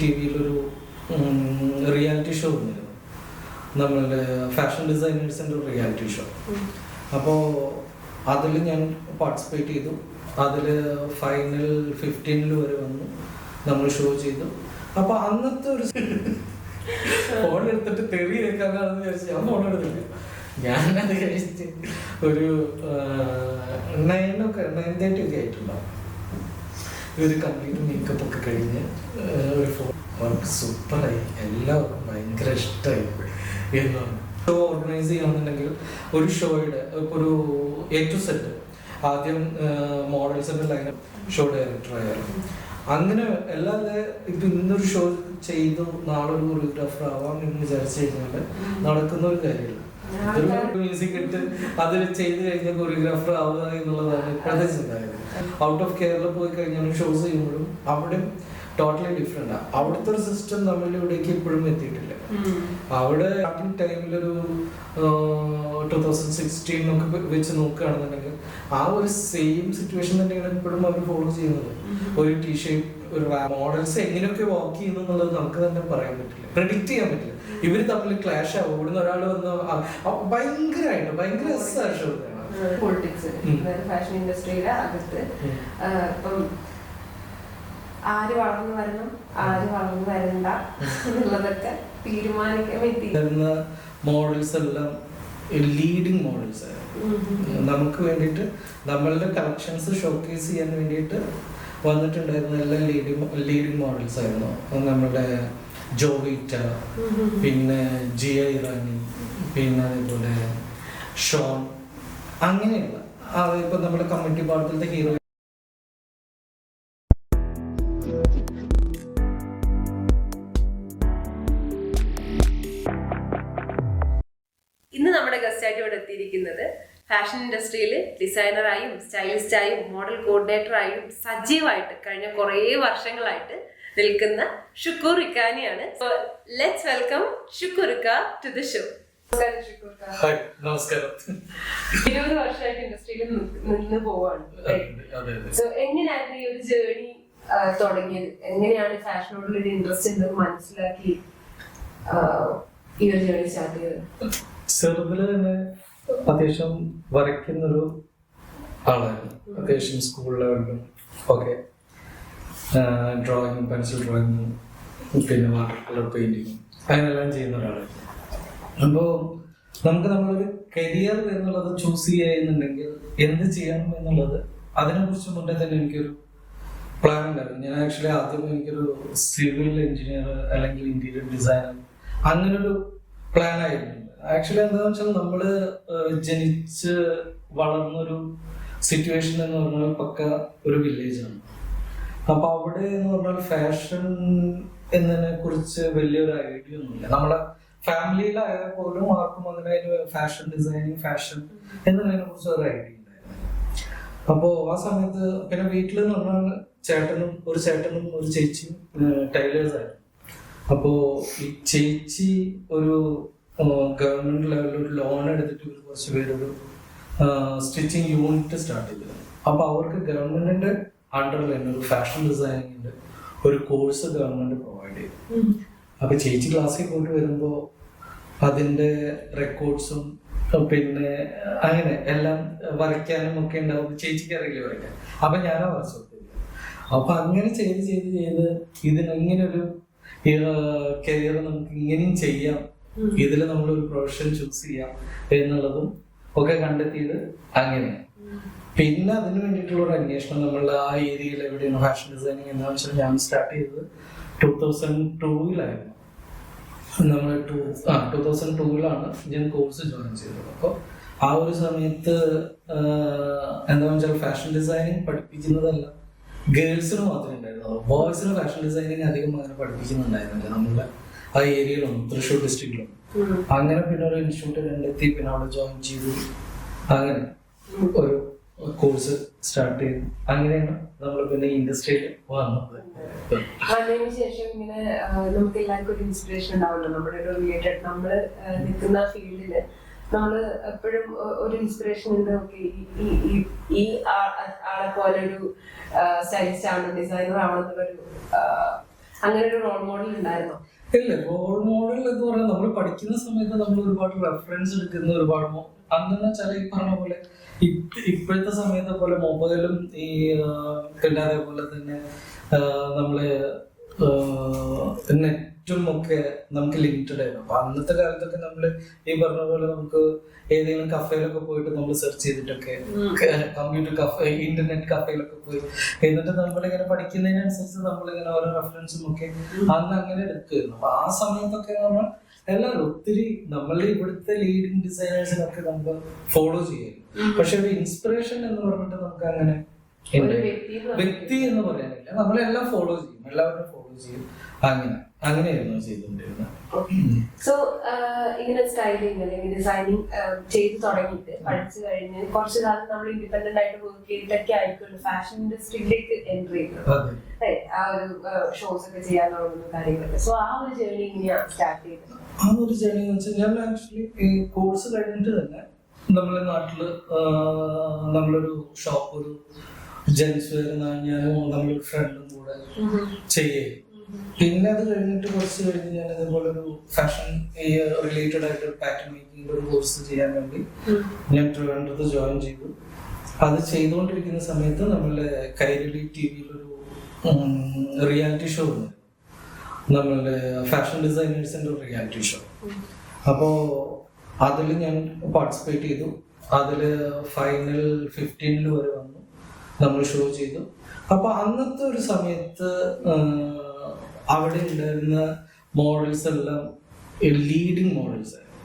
ടിവിയിലൊരു reality show വന്നിരുന്നു, നമ്മളുടെ fashion ഡിസൈനേഴ്സിൻ്റെ ഒരു റിയാലിറ്റി ഷോ. അപ്പോൾ അതിൽ ഞാൻ പാർട്ടിസിപ്പേറ്റ് ചെയ്തു. അതിൽ ഫൈനൽ 15 വരെ വന്നു, നമ്മൾ ഷോ ചെയ്തു. അപ്പോൾ അന്നത്തെ ഒരു ഫോൺ എടുത്തിട്ട് തെറി കേൾക്കാനാണെന്ന് വിചാരിച്ചു ഞാൻ ഫോൺ എടുത്തില്ല. ഞാനത് കഴിച്ചിട്ട് ഒരു 9:30 ഒക്കെ ആയിട്ടുണ്ടാവും. ഒരു കംപ്ലീറ്റ് മേക്കപ്പ് ഒക്കെ കഴിഞ്ഞ് ഒരു ഫോൺ വർക്ക് സൂപ്പറായി, എല്ലാവർക്കും ഭയങ്കര ഇഷ്ടമായി എന്നാണ്. ഷോ ഓർഗനൈസ് ചെയ്യുകയാണെന്നുണ്ടെങ്കിൽ ഒരു ഷോയുടെ ഇപ്പോൾ ഒരു A to Z ആദ്യം മോഡൽസിൻ്റെ ലൈനപ്പ്, ഷോ ഡയറക്ടർ ആയാലും അങ്ങനെ അല്ലാതെ ഇപ്പം ഇന്നൊരു ഷോ ചെയ്തു നാളെ ഒരു കൊറിയോഗ്രാഫർ ആവാം എന്ന് വിചാരിച്ചു കഴിഞ്ഞാൽ നടക്കുന്ന ഒരു കാര്യമില്ല. മ്യൂസിക് ഇട്ട് അത് ചെയ്ത് കഴിഞ്ഞാൽ കൊറിയോഗ്രാഫർ ആവുക എന്നുള്ളതാണ് ഇപ്പോഴത്തെ ചിന്താഗതി. ഔട്ട് ഓഫ് കേരള പോയി കഴിഞ്ഞാൽ ഷോസ് ചെയ്യുമ്പോഴും അവിടെയും ടോട്ടലി ഡിഫറെന്റ് ആണ്. അവിടുത്തെ ഒരു സിസ്റ്റം നമ്മളുടെ ഇവിടേക്ക് ഇപ്പോഴും എത്തിയിട്ടില്ല. അവിടെ സ്റ്റാർട്ടിങ് ടൈമിലൊരു 2016 ഒക്കെ വെച്ച് നോക്കുകയാണെന്നുണ്ടെങ്കിൽ ആ ഒരു സെയിം സിറ്റുവേഷൻ തന്നെയാണ് ഇപ്പോഴും അവർ ഫോളോ ചെയ്യുന്നത്. ഒരു ടീഷർട്ട്, ഒരു മോഡൽസ് എങ്ങനെയൊക്കെ വാക്ക് ചെയ്യുന്നു എന്നുള്ളത് നമുക്ക് തന്നെ പറയാൻ പറ്റില്ല, പ്രെഡിക്റ്റ് ചെയ്യാൻ പറ്റില്ല. ഇവര് തമ്മിൽ ക്ലാഷ് ആവും. ഇവിടുന്ന് ഒരാൾ വന്ന് ഭയങ്കരമായിട്ട് ഭയങ്കര പൊളിറ്റിക്സ് ഫാഷൻ ഇൻഡസ്ട്രിയുടെ അകത്ത് ഇപ്പം ആര് വളർന്നു വരണം, ആര് വളർന്നു വരണ്ട എന്നുള്ളതൊക്കെ തീരുമാനിക്കാൻ വേണ്ടി മോഡൽസ് എല്ലാം ലീഡിങ് മോഡൽസ് ആയിരുന്നു. നമുക്ക് വേണ്ടിയിട്ട് നമ്മളുടെ കളക്ഷൻസ് ഷോക്കേസ് ചെയ്യാൻ വേണ്ടിയിട്ട് വന്നിട്ടുണ്ടായിരുന്ന എല്ലാം ലീഡിങ് മോഡൽസ് ആയിരുന്നു. നമ്മുടെ ജോവിറ്റ, പിന്നെ ജിയ ഇറാനി, പിന്നെ അതേപോലെ ഷോൺ, അങ്ങനെയുള്ള ഇപ്പൊ നമ്മുടെ കമ്മ്യൂണിറ്റി പാർട്ടിലത്തെ ഹീറോ. ഇന്ന് നമ്മുടെ ഗസ്റ്റായിട്ട് ഇവിടെ എത്തിയിരിക്കുന്നത് ഫാഷൻ ഇൻഡസ്ട്രിയിൽ ഡിസൈനറായും സ്റ്റൈലിസ്റ്റായും മോഡൽ കോർഡിനേറ്ററായും സജീവമായിട്ട് കഴിഞ്ഞ കുറേ വർഷങ്ങളായിട്ട് നിൽക്കുന്ന ഷുക്കൂർ ഇക്കാനിയാണ്. ലെറ്റ്സ് വെൽക്കം ഷുക്കൂർ ഇക്ക ടു ദി ഷോ. നമസ്കാരം. 20 വർഷമായിട്ട് ഇൻഡസ്ട്രിയിൽ നിന്ന് പോവാണ്. സോ എങ്ങനെയായിരുന്നു ഈ ഒരു ജേർണി തുടങ്ങിയത്? എങ്ങനെയാണ് ഫാഷനോടുള്ള ഒരു ഇൻട്രസ്റ്റ് ഉണ്ടെന്ന് മനസ്സിലാക്കി ഈ ഒരു ജേർണി സ്റ്റാർട്ട് ചെയ്തത്? ചെറുതില് തന്നെ അത്യാവശ്യം വരയ്ക്കുന്നൊരു ആളായിരുന്നു. അത്യാവശ്യം സ്കൂൾ ലെവലിലും ഒക്കെ ഡ്രോയിങ്ങും പെൻസിൽ ഡ്രോയിങ്ങും പിന്നെ വാട്ടർ കളർ പെയിന്റിങ്ങും അങ്ങനെല്ലാം ചെയ്യുന്ന ഒരാളായിരുന്നു. അപ്പോൾ നമുക്ക് നമ്മളൊരു കരിയർ എന്നുള്ളത് ചൂസ് ചെയ്യുന്നുണ്ടെങ്കിൽ എന്ത് ചെയ്യണം എന്നുള്ളത് അതിനെക്കുറിച്ച് മുന്നേ തന്നെ എനിക്കൊരു പ്ലാൻ ഉണ്ടായിരുന്നു. ഞാൻ ആക്ച്വലി ആദ്യം എനിക്കൊരു സിവിൽ എഞ്ചിനീയർ അല്ലെങ്കിൽ ഇന്റീരിയർ ഡിസൈനർ അങ്ങനൊരു പ്ലാൻ ആയിരുന്നു. ആക്ച്വലി എന്താണെന്ന് വെച്ചാൽ നമ്മള് ജനിച്ച് വളർന്നൊരു സിറ്റുവേഷൻ എന്ന് പറഞ്ഞാൽ പക്ക ഒരു വില്ലേജാണ്. അപ്പൊ അവിടെ എന്ന് പറഞ്ഞാൽ ഫാഷൻ എന്നതിനെ കുറിച്ച് വലിയൊരു ഐഡിയ ഒന്നുമില്ല. നമ്മളെ ഫാമിലിയിലായാൽ പോലും ആർക്കും അങ്ങനെ ഫാഷൻ ഡിസൈനിങ്, ഫാഷൻ എന്നതിനെ കുറിച്ച് ഒരു ഐഡിയ ഉണ്ടായിരുന്നു. അപ്പോ ആ സമയത്ത് പിന്നെ വീട്ടിൽ എന്ന് പറഞ്ഞാൽ ഒരു ചേട്ടനും ഒരു ചേച്ചിയും ടൈലേഴ്സ് ആയിരുന്നു. അപ്പോ ഈ ചേച്ചി ഒരു ഗവൺമെന്റ് ലെവലിൽ ഒരു ലോൺ എടുത്തിട്ട് കുറച്ച് പേരൊരു സ്റ്റിച്ചിങ് യൂണിറ്റ് സ്റ്റാർട്ട് ചെയ്തിരുന്നു. അപ്പൊ അവർക്ക് ഗവൺമെന്റിന്റെ അണ്ടറിൽ തന്നെ ഒരു ഫാഷൻ ഡിസൈനിങ്ങിന്റെ ഒരു കോഴ്സ് ഗവൺമെന്റ് പ്രൊവൈഡ് ചെയ്തു. അപ്പൊ ചേച്ചി ക്ലാസ്സിൽ പോയിട്ട് വരുമ്പോ അതിന്റെ റെക്കോർഡ്സും പിന്നെ അങ്ങനെ എല്ലാം വരയ്ക്കാനും ഒക്കെ ഉണ്ടാവും. ചേച്ചിക്ക് അറിയില്ല വരയ്ക്കാൻ, അപ്പൊ ഞാനാ വരച്ചു കൊടുത്തില്ല. അപ്പൊ അങ്ങനെ ചെയ്ത് ചെയ്ത് ചെയ്ത് ഇതിനെങ്ങനെ ഒരു കരിയർ നമുക്ക് ഇങ്ങനെയും ചെയ്യാം, ഇതിൽ നമ്മളൊരു പ്രൊഫഷൻ ചൂസ് ചെയ്യാം എന്നുള്ളതും ഒക്കെ കണ്ടെത്തിയത് അങ്ങനെ. പിന്നെ അതിന് വേണ്ടിയിട്ടുള്ള ഒരു അന്വേഷണം നമ്മളുടെ ആ ഏരിയയിൽ എവിടെയാണ് ഫാഷൻ ഡിസൈനിങ് എന്താണെന്ന് വെച്ചാൽ ഞാൻ സ്റ്റാർട്ട് ചെയ്തത് 2002-ലായിരുന്നു. നമ്മൾ 2002-ലാണ് ഞാൻ കോഴ്സ് ജോയിൻ ചെയ്തത്. അപ്പോൾ ആ ഒരു സമയത്ത് എന്താണെന്ന് വെച്ചാൽ ഫാഷൻ ഡിസൈനിങ് പഠിപ്പിക്കുന്നതല്ല ഗേൾസിന് മാത്രമേ ഉണ്ടായിരുന്നുള്ളൂ. ബോയ്സിന് ഫാഷൻ ഡിസൈനിങ് അധികം അങ്ങനെ പഠിപ്പിക്കുന്നുണ്ടായിരുന്നില്ല നമ്മളുടെ ആ ഏരിയയിലൊന്നും, തൃശ്ശൂർ ഡിസ്ട്രിക്റ്റിലും. അങ്ങനെ പിന്നെ ഒരു ഇൻസ്റ്റിറ്റ്യൂട്ട് കണ്ടെത്തി, പിന്നെ അവിടെ ജോയിൻ ചെയ്തു. അങ്ങനെ ഒരു കോഴ്സ് സ്റ്റാർട്ട് ചെയ്തു. അങ്ങനെയാണ് നമ്മൾ പിന്നെ ഇൻഡസ്ട്രിയിൽ വന്നത്. അതിനുശേഷം ഇങ്ങനെ നമുക്ക് എല്ലാവർക്കും ഒരു ഇൻസ്പിറേഷൻ ഉണ്ടാവുമല്ലോ, നമ്മുടെ ഒരു റിലേറ്റഡ് നമ്മൾ നിൽക്കുന്ന ഫീൽഡില് നമ്മൾ എപ്പോഴും ഒരു ഇൻസ്പിറേഷൻ ഉണ്ട്. ഓക്കെ, ഈ ആളെ പോലെ ഒരു സ്റ്റൈലിസ്റ്റ് ആണ്, ഡിസൈനർ ആവണമെന്നുള്ളൊരു അങ്ങനെ ഒരു റോൾ മോഡൽ ഉണ്ടായിരുന്നോ? ഇല്ല, റോൾ മോഡൽ എന്ന് പറഞ്ഞാൽ നമ്മൾ പഠിക്കുന്ന സമയത്ത് നമ്മൾ ഒരുപാട് റെഫറൻസ് എടുക്കുന്ന ഒരുപാട് അന്നെന്ന് വെച്ചാൽ ഈ പറഞ്ഞ പോലെ ഇപ്പോഴത്തെ സമയത്തെ പോലെ മൊബൈലും ഈ പിന്നെ അതേപോലെ തന്നെ നമ്മള് നെറ്റും ഒക്കെ നമുക്ക് ലിമിറ്റഡ് ആയിരുന്നു. അപ്പൊ അന്നത്തെ കാലത്തൊക്കെ നമ്മള് ഈ പറഞ്ഞ പോലെ നമുക്ക് ഏതെങ്കിലും കഫേയിലൊക്കെ പോയിട്ട് നമ്മൾ സെർച്ച് ചെയ്തിട്ടൊക്കെ കമ്പ്യൂട്ടർ കഫേ ഇന്റർനെറ്റ് കഫേയിലൊക്കെ പോയി എന്നിട്ട് നമ്മളിങ്ങനെ പഠിക്കുന്നതിനനുസരിച്ച് നമ്മളിങ്ങനെ ഓരോ റെഫറൻസും ഒക്കെ അന്ന് അങ്ങനെ എടുക്കുമായിരുന്നു. അപ്പൊ ആ സമയത്തൊക്കെ നമ്മൾ എല്ലാവരും ഒത്തിരി നമ്മളുടെ ഇവിടുത്തെ ലീഡിങ് ഡിസൈനേഴ്സിനൊക്കെ നമുക്ക് ഫോളോ ചെയ്യാം. പക്ഷെ ഒരു ഇൻസ്പിറേഷൻ എന്ന് പറഞ്ഞിട്ട് നമുക്ക് അങ്ങനെ വ്യക്തി എന്ന് പറയാനില്ല, നമ്മളെല്ലാം ഫോളോ ചെയ്യും, എല്ലാവരും ഫോളോ ചെയ്യും. അങ്ങനെയായിരുന്നു ചെയ്തുകൊണ്ടിരുന്നത്. സോ ഇങ്ങനെ സ്റ്റൈലിംഗ് അല്ലെങ്കിൽ ഡിസൈനിങ് ചെയ്തു തുടങ്ങിയിട്ട് പഠിച്ചു കഴിഞ്ഞ് കുറച്ചു കാലം നമ്മൾ ഇൻഡിപെൻഡന്റ് ആയിട്ട് വർക്ക് ചെയ്തിട്ടൊക്കെ ആയിരിക്കും ഫാഷൻ ഇൻഡസ്ട്രിയിലേക്ക് എൻട്രി ചെയ്യുന്നത്, ആ ഒരു ഷോസ് ഒക്കെ ചെയ്യാൻ തുടങ്ങുന്ന കാര്യങ്ങളൊക്കെ. സോ ആ ഒരു ജേർണി എങ്ങനെയാണ് സ്റ്റാർട്ട് ചെയ്തത്? ആ ഒരു ജേർണി എന്ന് വെച്ചാൽ ഞാൻ ആക്ച്വലി ഈ കോഴ്സ് കഴിഞ്ഞിട്ട് തന്നെ നമ്മളെ നാട്ടില് നമ്മളൊരു ഷോപ്പ്, ഒരു ജെൻസ് വെയർ ഞാനും നമ്മളൊരു ഫ്രണ്ടും കൂടെ ചെയ്യേ. പിന്നെ അത് കഴിഞ്ഞിട്ട് കുറച്ച് കഴിഞ്ഞ് ഞാൻ ഇതേപോലെ ഒരു ഫാഷൻ റിലേറ്റഡ് ആയിട്ട് പാറ്റേൺ മേക്കിംഗ് ഒരു കോഴ്സ് ചെയ്യാൻ വേണ്ടി ഞാൻ ട്രിവാൻഡ്രത്ത് ജോയിൻ ചെയ്തു. അത് ചെയ്തുകൊണ്ടിരിക്കുന്ന സമയത്ത് നമ്മളുടെ കൈരളി ടിവിയിലൊരു റിയാലിറ്റി ഷോ ഉണ്ട്, നമ്മളുടെ ഫാഷൻ ഡിസൈനേഴ്സിന്റെ ഒരു റിയാലിറ്റി ഷോ. അപ്പോൾ അതിൽ ഞാൻ പാർട്ടിസിപ്പേറ്റ് ചെയ്തു. അതിൽ ഫൈനൽ 15 വരെ വന്നു, നമ്മൾ ഷോ ചെയ്തു. അപ്പൊ അന്നത്തെ ഒരു സമയത്ത് അവിടെ ഉണ്ടായിരുന്ന മോഡൽസ് എല്ലാം ലീഡിങ് മോഡൽസ് ആയിരുന്നു.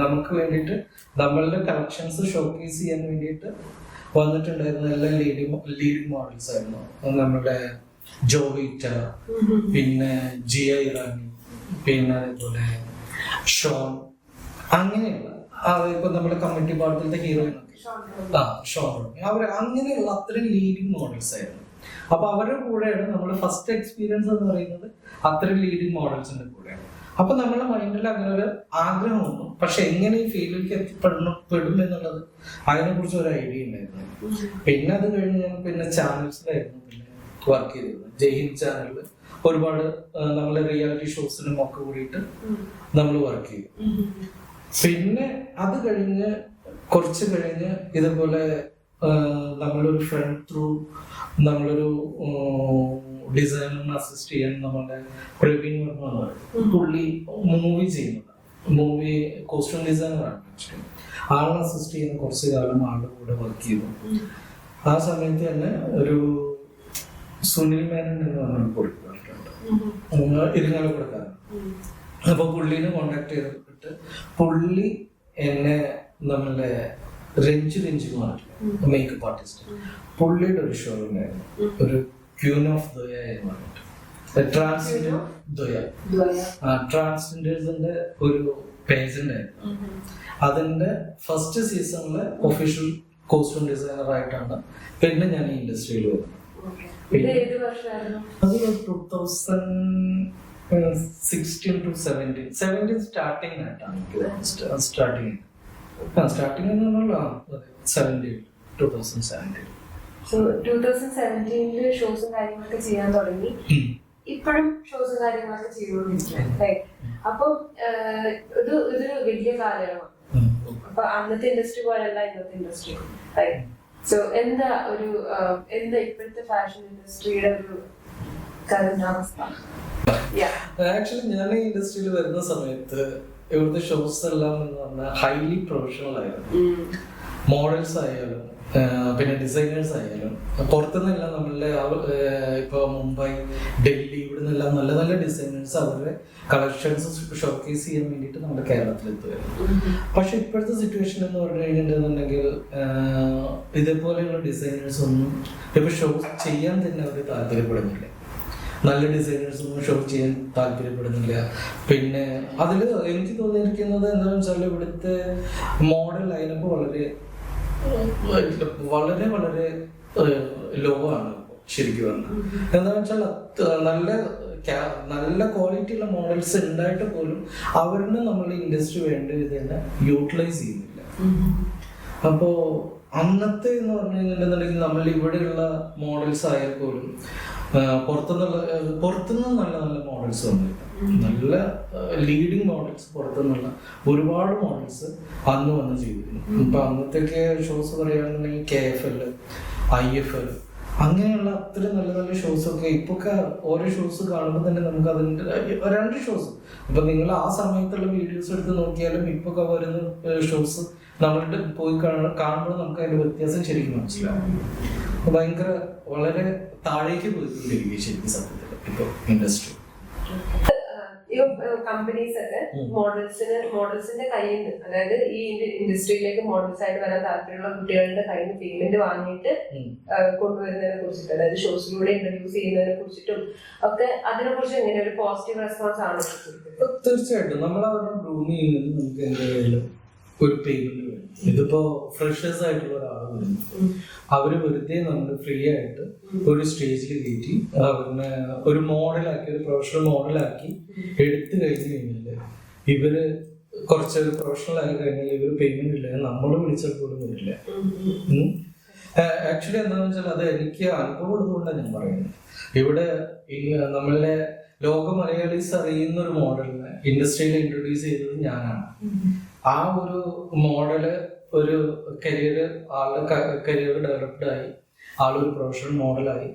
നമുക്ക് വേണ്ടിയിട്ട് നമ്മളുടെ കളക്ഷൻസ് ഷോക്കേസ് ചെയ്യാൻ വേണ്ടിയിട്ട് വന്നിട്ടുണ്ടായിരുന്ന എല്ലാം ലീഡിങ് മോഡൽസ് ആയിരുന്നു. നമ്മുടെ ജോവിറ്റ, പിന്നെ ജിയ ഇറാനി, പിന്നെ അതേപോലെ ഷോൺ, അങ്ങനെയുള്ള ഇപ്പൊ നമ്മുടെ കമ്മിറ്റി പാടത്തിലത്തെ ഹീറോയിനൊക്കെ ഷോൺ, അവർ അങ്ങനെയുള്ള അത്രയും ലീഡിങ് മോഡൽസ് ആയിരുന്നു. അപ്പൊ അവരുടെ കൂടെയാണ് നമ്മുടെ ഫസ്റ്റ് എക്സ്പീരിയൻസ് എന്ന് പറയുന്നത് അത്രയും ലീഡിങ് മോഡൽസിന്റെ കൂടെയാണ്. അപ്പൊ നമ്മുടെ മൈൻഡിൽ അങ്ങനെ ഒരു ആഗ്രഹം വന്നു. പക്ഷെ എങ്ങനെ ഈ ഫീൽഡിലേക്ക് എത്തിപ്പെടും എന്നുള്ളത് അതിനെ കുറിച്ച് ഒരു ഐഡിയ ഉണ്ടായിരുന്നു. പിന്നെ അത് കഴിഞ്ഞ് ഞാൻ പിന്നെ ചാനൽസിലായിരുന്നു പിന്നെ വർക്ക് ചെയ്തിരുന്നത്. ജയ്ഹിന്ദ് ചാനലിൽ ഒരുപാട് നമ്മളെ റിയാലിറ്റി ഷോസിനും ഒക്കെ കൂടിയിട്ട് നമ്മൾ വർക്ക് ചെയ്തു. പിന്നെ അത് കഴിഞ്ഞ് കുറച്ച് കഴിഞ്ഞ് ഇതുപോലെ നമ്മളൊരു ഫ്രണ്ട് ത്രൂ നമ്മളൊരു ഡിസൈനറിനെ അസിസ്റ്റ് ചെയ്യാൻ നമ്മുടെ പ്രവീൺ വർമ്മ എന്ന് പറയും, പുള്ളി മൂവി ചെയ്യുന്നതാണ്, മൂവി കോസ്റ്റ്യൂം ഡിസൈനറാണ്. ആളെ അസിസ്റ്റ് ചെയ്യുന്ന കുറച്ച് കാലം ആളുടെ കൂടെ വർക്ക് ചെയ്തു. ആ സമയത്ത് തന്നെ ഒരു സുനിൽ മേനൻ എന്ന് പറഞ്ഞ പുള്ളി പറഞ്ഞിട്ടുണ്ട്, ഇരിങ്ങാലക്കുടക്കാരൻ. അപ്പൊ പുള്ളിനെ കോണ്ടാക്ട് ചെയ്തിട്ട് പുള്ളി എന്നെ നമ്മളുടെ രഞ്ജു മേക്കപ്പ് ആർട്ടിസ്റ്റ്, പുള്ളിയുടെ ഒരു ഷോ ഉണ്ടായിരുന്നു, ഒരു ക്യൂൻ ഓഫ് ദോയ എന്ന് പറഞ്ഞിട്ട് ട്രാൻസ്ജെൻഡേഴ്സിന്റെ ഒരു പേജ് ഉണ്ടായിരുന്നു. അതിന്റെ ഫസ്റ്റ് സീസണിലെ ഒഫീഷ്യൽ കോസ്റ്റ്യൂം ഡിസൈനർ ആയിട്ടാണ് പിന്നെ ഞാൻ ഈ ഇൻഡസ്ട്രിയിൽ വരുന്നത്. അത് 2016 to 17 സ്റ്റാർട്ടിങ് ആയിട്ടാണ് സ്റ്റാർട്ടിങ് എന്ന് പറഞ്ഞാൽ 2017. സോ 2017 ഷോസും കാര്യങ്ങളൊക്കെ ചെയ്യാൻ തുടങ്ങി. ഇപ്പോഴും ഷോസും കാര്യങ്ങളൊക്കെ ചെയ്തുകൊണ്ടിരിക്കുകയാണ്. അപ്പം ഇതൊരു വലിയ കാലയളവാണ്. അപ്പൊ അന്നത്തെ ഇൻഡസ്ട്രി പോലെയല്ല ഇന്നത്തെ ഇൻഡസ്ട്രി. സോ എന്താ ഇപ്പോഴത്തെ ഫാഷൻ ഇൻഡസ്ട്രിയുടെ ഒരു അവസ്ഥ? ആക്ച്വലി ഞാൻ ഈ ഇൻഡസ്ട്രിയിൽ വരുന്ന സമയത്ത് ഇവിടുത്തെ ഷോസ് എല്ലാം എന്ന് പറഞ്ഞാൽ ഹൈലി പ്രൊഫഷണൽ ആയിരുന്നു. മോഡൽസ് ആയാലും പിന്നെ ഡിസൈനേഴ്സ് ആയാലും പുറത്തുനിന്നെല്ലാം നമ്മളുടെ ഇപ്പൊ മുംബൈ, ഡൽഹി, ഇവിടെ നിന്നെല്ലാം നല്ല നല്ല ഡിസൈനേഴ്സ് അവരുടെ കളക്ഷൻസ് ഷോക്കേസ് ചെയ്യാൻ വേണ്ടിയിട്ട് നമ്മുടെ കേരളത്തിൽ എത്തുമായിരുന്നു. പക്ഷെ ഇപ്പോഴത്തെ സിറ്റുവേഷൻ എന്ന് പറഞ്ഞു കഴിഞ്ഞിട്ടുണ്ടെന്നുണ്ടെങ്കിൽ ഇതേപോലെയുള്ള ഡിസൈനേഴ്സ് ഒന്നും ഇപ്പൊ ഷോ ചെയ്യാൻ തന്നെ അവർ താല്പര്യപ്പെടുന്നില്ല. നല്ല ഡിസൈനേഴ്സ് ഒന്നും ഷോ ചെയ്യാൻ താല്പര്യപ്പെടുന്നില്ല. പിന്നെ അതിൽ എനിക്ക് തോന്നിയിരിക്കുന്നത് എന്താണെന്ന് വെച്ചാൽ ഇവിടുത്തെ മോഡൽ ലൈനപ്പ് വളരെ വളരെ വളരെ ലോ ആണ് ശരിക്കും പറഞ്ഞാൽ. എന്താണെന്ന് വെച്ചാൽ നല്ല ക്വാളിറ്റിയുള്ള മോഡൽസ് ഉണ്ടായിട്ട് പോലും അവരിന് നമ്മളുടെ ഇൻഡസ്ട്രി വേണ്ട വിധേന യൂട്ടിലൈസ് ചെയ്യുന്നില്ല. അപ്പോൾ അന്നത്തെ എന്ന് പറഞ്ഞു കഴിഞ്ഞിട്ടുണ്ടെന്നുണ്ടെങ്കിൽ നമ്മൾ ഇവിടെയുള്ള മോഡൽസ് ആയാൽ പോലും പുറത്തുനിന്ന് നല്ല നല്ല മോഡൽസ് വന്നിട്ടുണ്ട്. നല്ല ലീഡിങ് മോഡൽസ് പുറത്തുനിന്നുള്ള ഒരുപാട് മോഡൽസ് അന്ന് വന്ന് ചെയ്തിരുന്നു. ഇപ്പൊ അന്നത്തേക്ക് ഷോസ് പറയുകയാണെന്നുണ്ടെങ്കിൽ KFL, IFL അങ്ങനെയുള്ള അത്രയും നല്ല നല്ല ഷോസ് ഒക്കെ ഇപ്പൊക്കെ ഓരോ ഷോസ് കാണുമ്പോൾ തന്നെ നമുക്ക് അതിൻ്റെ 2 ഷോസ് ഇപ്പൊ നിങ്ങൾ ആ സമയത്തുള്ള വീഡിയോസ് എടുത്ത് നോക്കിയാലും ഇപ്പൊക്കെ വരുന്ന ഷോസ് നമ്മളുടെ പോയി കാണുമ്പോൾ നമുക്ക് അതിന്റെ വ്യത്യാസം ശരിക്കും മനസ്സിലാവും. ഭയങ്കര വളരെ താഴേക്ക് പോയിക്കൊണ്ടിരിക്കുകയും ശരിക്കും സത്യത്തിൽ ഇപ്പൊ ഇൻഡസ്ട്രി. കമ്പനീസ് ഒക്കെ മോഡൽസിന്റെ കയ്യിൽ നിന്ന്, അതായത് ഈ ഇൻഡസ്ട്രിയിലേക്ക് മോഡൽസ് ആയിട്ട് വരാൻ താല്പര്യമുള്ള കുട്ടികളുടെ കയ്യിൽ നിന്ന് പേയ്മെന്റ് വാങ്ങിയിട്ട് കൊണ്ടുവരുന്നതിനെ കുറിച്ചിട്ട്, അതായത് ഷോസിലൂടെ ഇൻട്രൊഡ്യൂസ് ചെയ്യുന്നതിനെ കുറിച്ചിട്ടും ഒക്കെ അതിനെ കുറിച്ച് എങ്ങനെ ഒരു പോസിറ്റീവ് റെസ്പോൺസ് ആണ്? തീർച്ചയായിട്ടും നമ്മൾ അവരുടെ ഗ്രൂം ചെയ്യുന്നത് നമുക്ക് എന്തായാലും ഒരു പേയ്മെന്റ് വേണം. ഇതിപ്പോ ഫ്രഷേഴ്സ് ആയിട്ടുള്ള ഒരാൾ വരുന്നു, അവര് വെറുതെ നമ്മൾ ഫ്രീ ആയിട്ട് ഒരു സ്റ്റേജിൽ കയറ്റി അവരിനെ ഒരു മോഡലാക്കി, ഒരു പ്രൊഫഷണൽ മോഡലാക്കി എടുത്തു കഴിഞ്ഞു കഴിഞ്ഞാല് ഇവര് കുറച്ചൊരു പ്രൊഫഷണൽ ആയി കഴിഞ്ഞാൽ ഇവര് പേയ്മെന്റ് ഇല്ല, നമ്മൾ വിളിച്ചാൽ പോലും വരില്ല. ആക്ച്വലി എന്താണെന്ന് വെച്ചാൽ അത് എനിക്ക് അനുഭവം ഉള്ളതുകൊണ്ടാണ് ഞാൻ പറയുന്നത്. ഇവിടെ നമ്മളുടെ ലോക മലയാളീസ് അറിയുന്ന ഒരു മോഡലിനെ ഇൻഡസ്ട്രിയിൽ ഇൻട്രൊഡ്യൂസ് ചെയ്തത് ഞാനാണ്. ആ ഒരു മോഡല് ഒരു ആളുടെ കരിയർ ഡെവലപ്ഡായി, ആളൊരു പ്രൊഫഷണൽ മോഡലായി.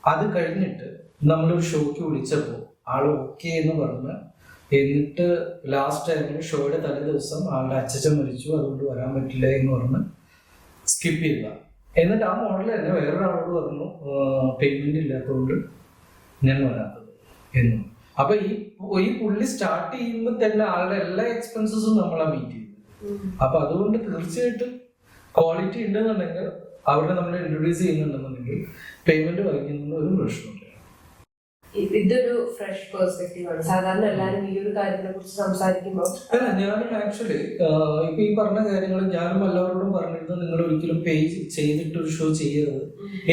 അത് കഴിഞ്ഞിട്ട് നമ്മളൊരു ഷോക്ക് വിളിച്ചപ്പോൾ ആൾ ഓക്കെ എന്ന് പറഞ്ഞ്, എന്നിട്ട് ലാസ്റ്റ് ടൈമിൽ ഷോയുടെ തലേ ദിവസം ആളുടെ അച്ഛൻ മരിച്ചു, അതുകൊണ്ട് വരാൻ പറ്റില്ല എന്ന് പറഞ്ഞ് സ്കിപ്പ് ചെയ്ത. എന്നിട്ട് ആ മോഡൽ തന്നെ വേറൊരാളോട് പറഞ്ഞു പേയ്മെന്റ് ഇല്ലാത്തതുകൊണ്ട് ഞാൻ വരാത്തത് എന്ന്. അപ്പൊ ഈ പുള്ളി സ്റ്റാർട്ട് ചെയ്യുമ്പോൾ തന്നെ ആളുടെ എല്ലാ എക്സ്പെൻസസും നമ്മളാ മീറ്റ് ചെയ്തു. അപ്പൊ അതുകൊണ്ട് തീർച്ചയായിട്ടും ക്വാളിറ്റി ഉണ്ടെന്നുണ്ടെങ്കിൽ അവരെ നമ്മൾ ഇൻട്രൊഡ്യൂസ് ചെയ്യുന്നുണ്ടെന്നുണ്ടെങ്കിൽ പേയ്മെന്റ് വാങ്ങിക്കുന്ന ഒരു പ്രശ്നമില്ല. ഇതൊരു ഫ്രഷ് പെർസ്പെക്റ്റീവ് ആണ്. സാധാരണ എല്ലാവരും ഈ ഒരു കാര്യത്തിനെ കുറിച്ച് സംസാരിക്കുമ്പോൾ ഞാനും ആക്ച്വലി ഇപ്പൊ ഈ പറഞ്ഞ കാര്യങ്ങൾ ഞാനും എല്ലാവരോടും പറഞ്ഞിരുന്നത് നിങ്ങൾ ഒരിക്കലും പേ ചെയ്തിട്ട് ഒരു ഷോ ചെയ്യരുത്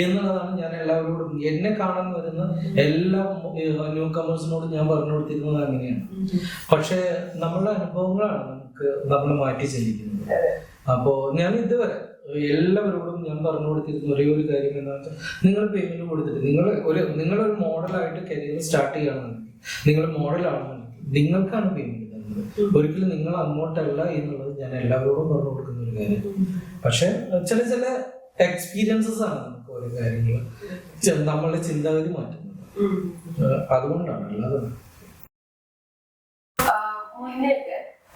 എന്നുള്ളതാണ് ഞാൻ എല്ലാവരോടും, എന്നെ കാണാൻ വരുന്ന എല്ലാ ന്യൂ കമേഴ്സിനോടും ഞാൻ പറഞ്ഞു കൊടുത്തിരുന്നത് അങ്ങനെയാണ്. പക്ഷെ നമ്മളുടെ അനുഭവങ്ങളാണ് നമ്മളെ മാറ്റി ചിന്തിക്കുന്നത്. അപ്പോ ഞാൻ ഇതുവരെ എല്ലാവരോടും ഞാൻ പറഞ്ഞു കൊടുത്തിരുന്ന ഒരേ ഒരു കാര്യം എന്താ വെച്ചാൽ, നിങ്ങൾ പേയ്മെന്റ് കൊടുത്തിട്ട് നിങ്ങളൊരു മോഡലായിട്ട് കരിയർ സ്റ്റാർട്ട് ചെയ്യുകയാണെന്നുണ്ടെങ്കിൽ, നിങ്ങൾ മോഡലാണെന്നുണ്ടെങ്കിൽ നിങ്ങൾക്കാണ് പേയ്മെന്റ് തരുന്നത്, ഒരിക്കലും നിങ്ങൾ അങ്ങോട്ടല്ല എന്നുള്ളത് ഞാൻ എല്ലാവരോടും പറഞ്ഞു കൊടുക്കുന്ന ഒരു കാര്യം. പക്ഷെ ചില എക്സ്പീരിയൻസസ് ആണ് നമുക്ക് ഓരോ കാര്യങ്ങൾ നമ്മളുടെ ചിന്താഗതി മാറ്റുന്നത്. അതുകൊണ്ടാണ്. അല്ലാതെ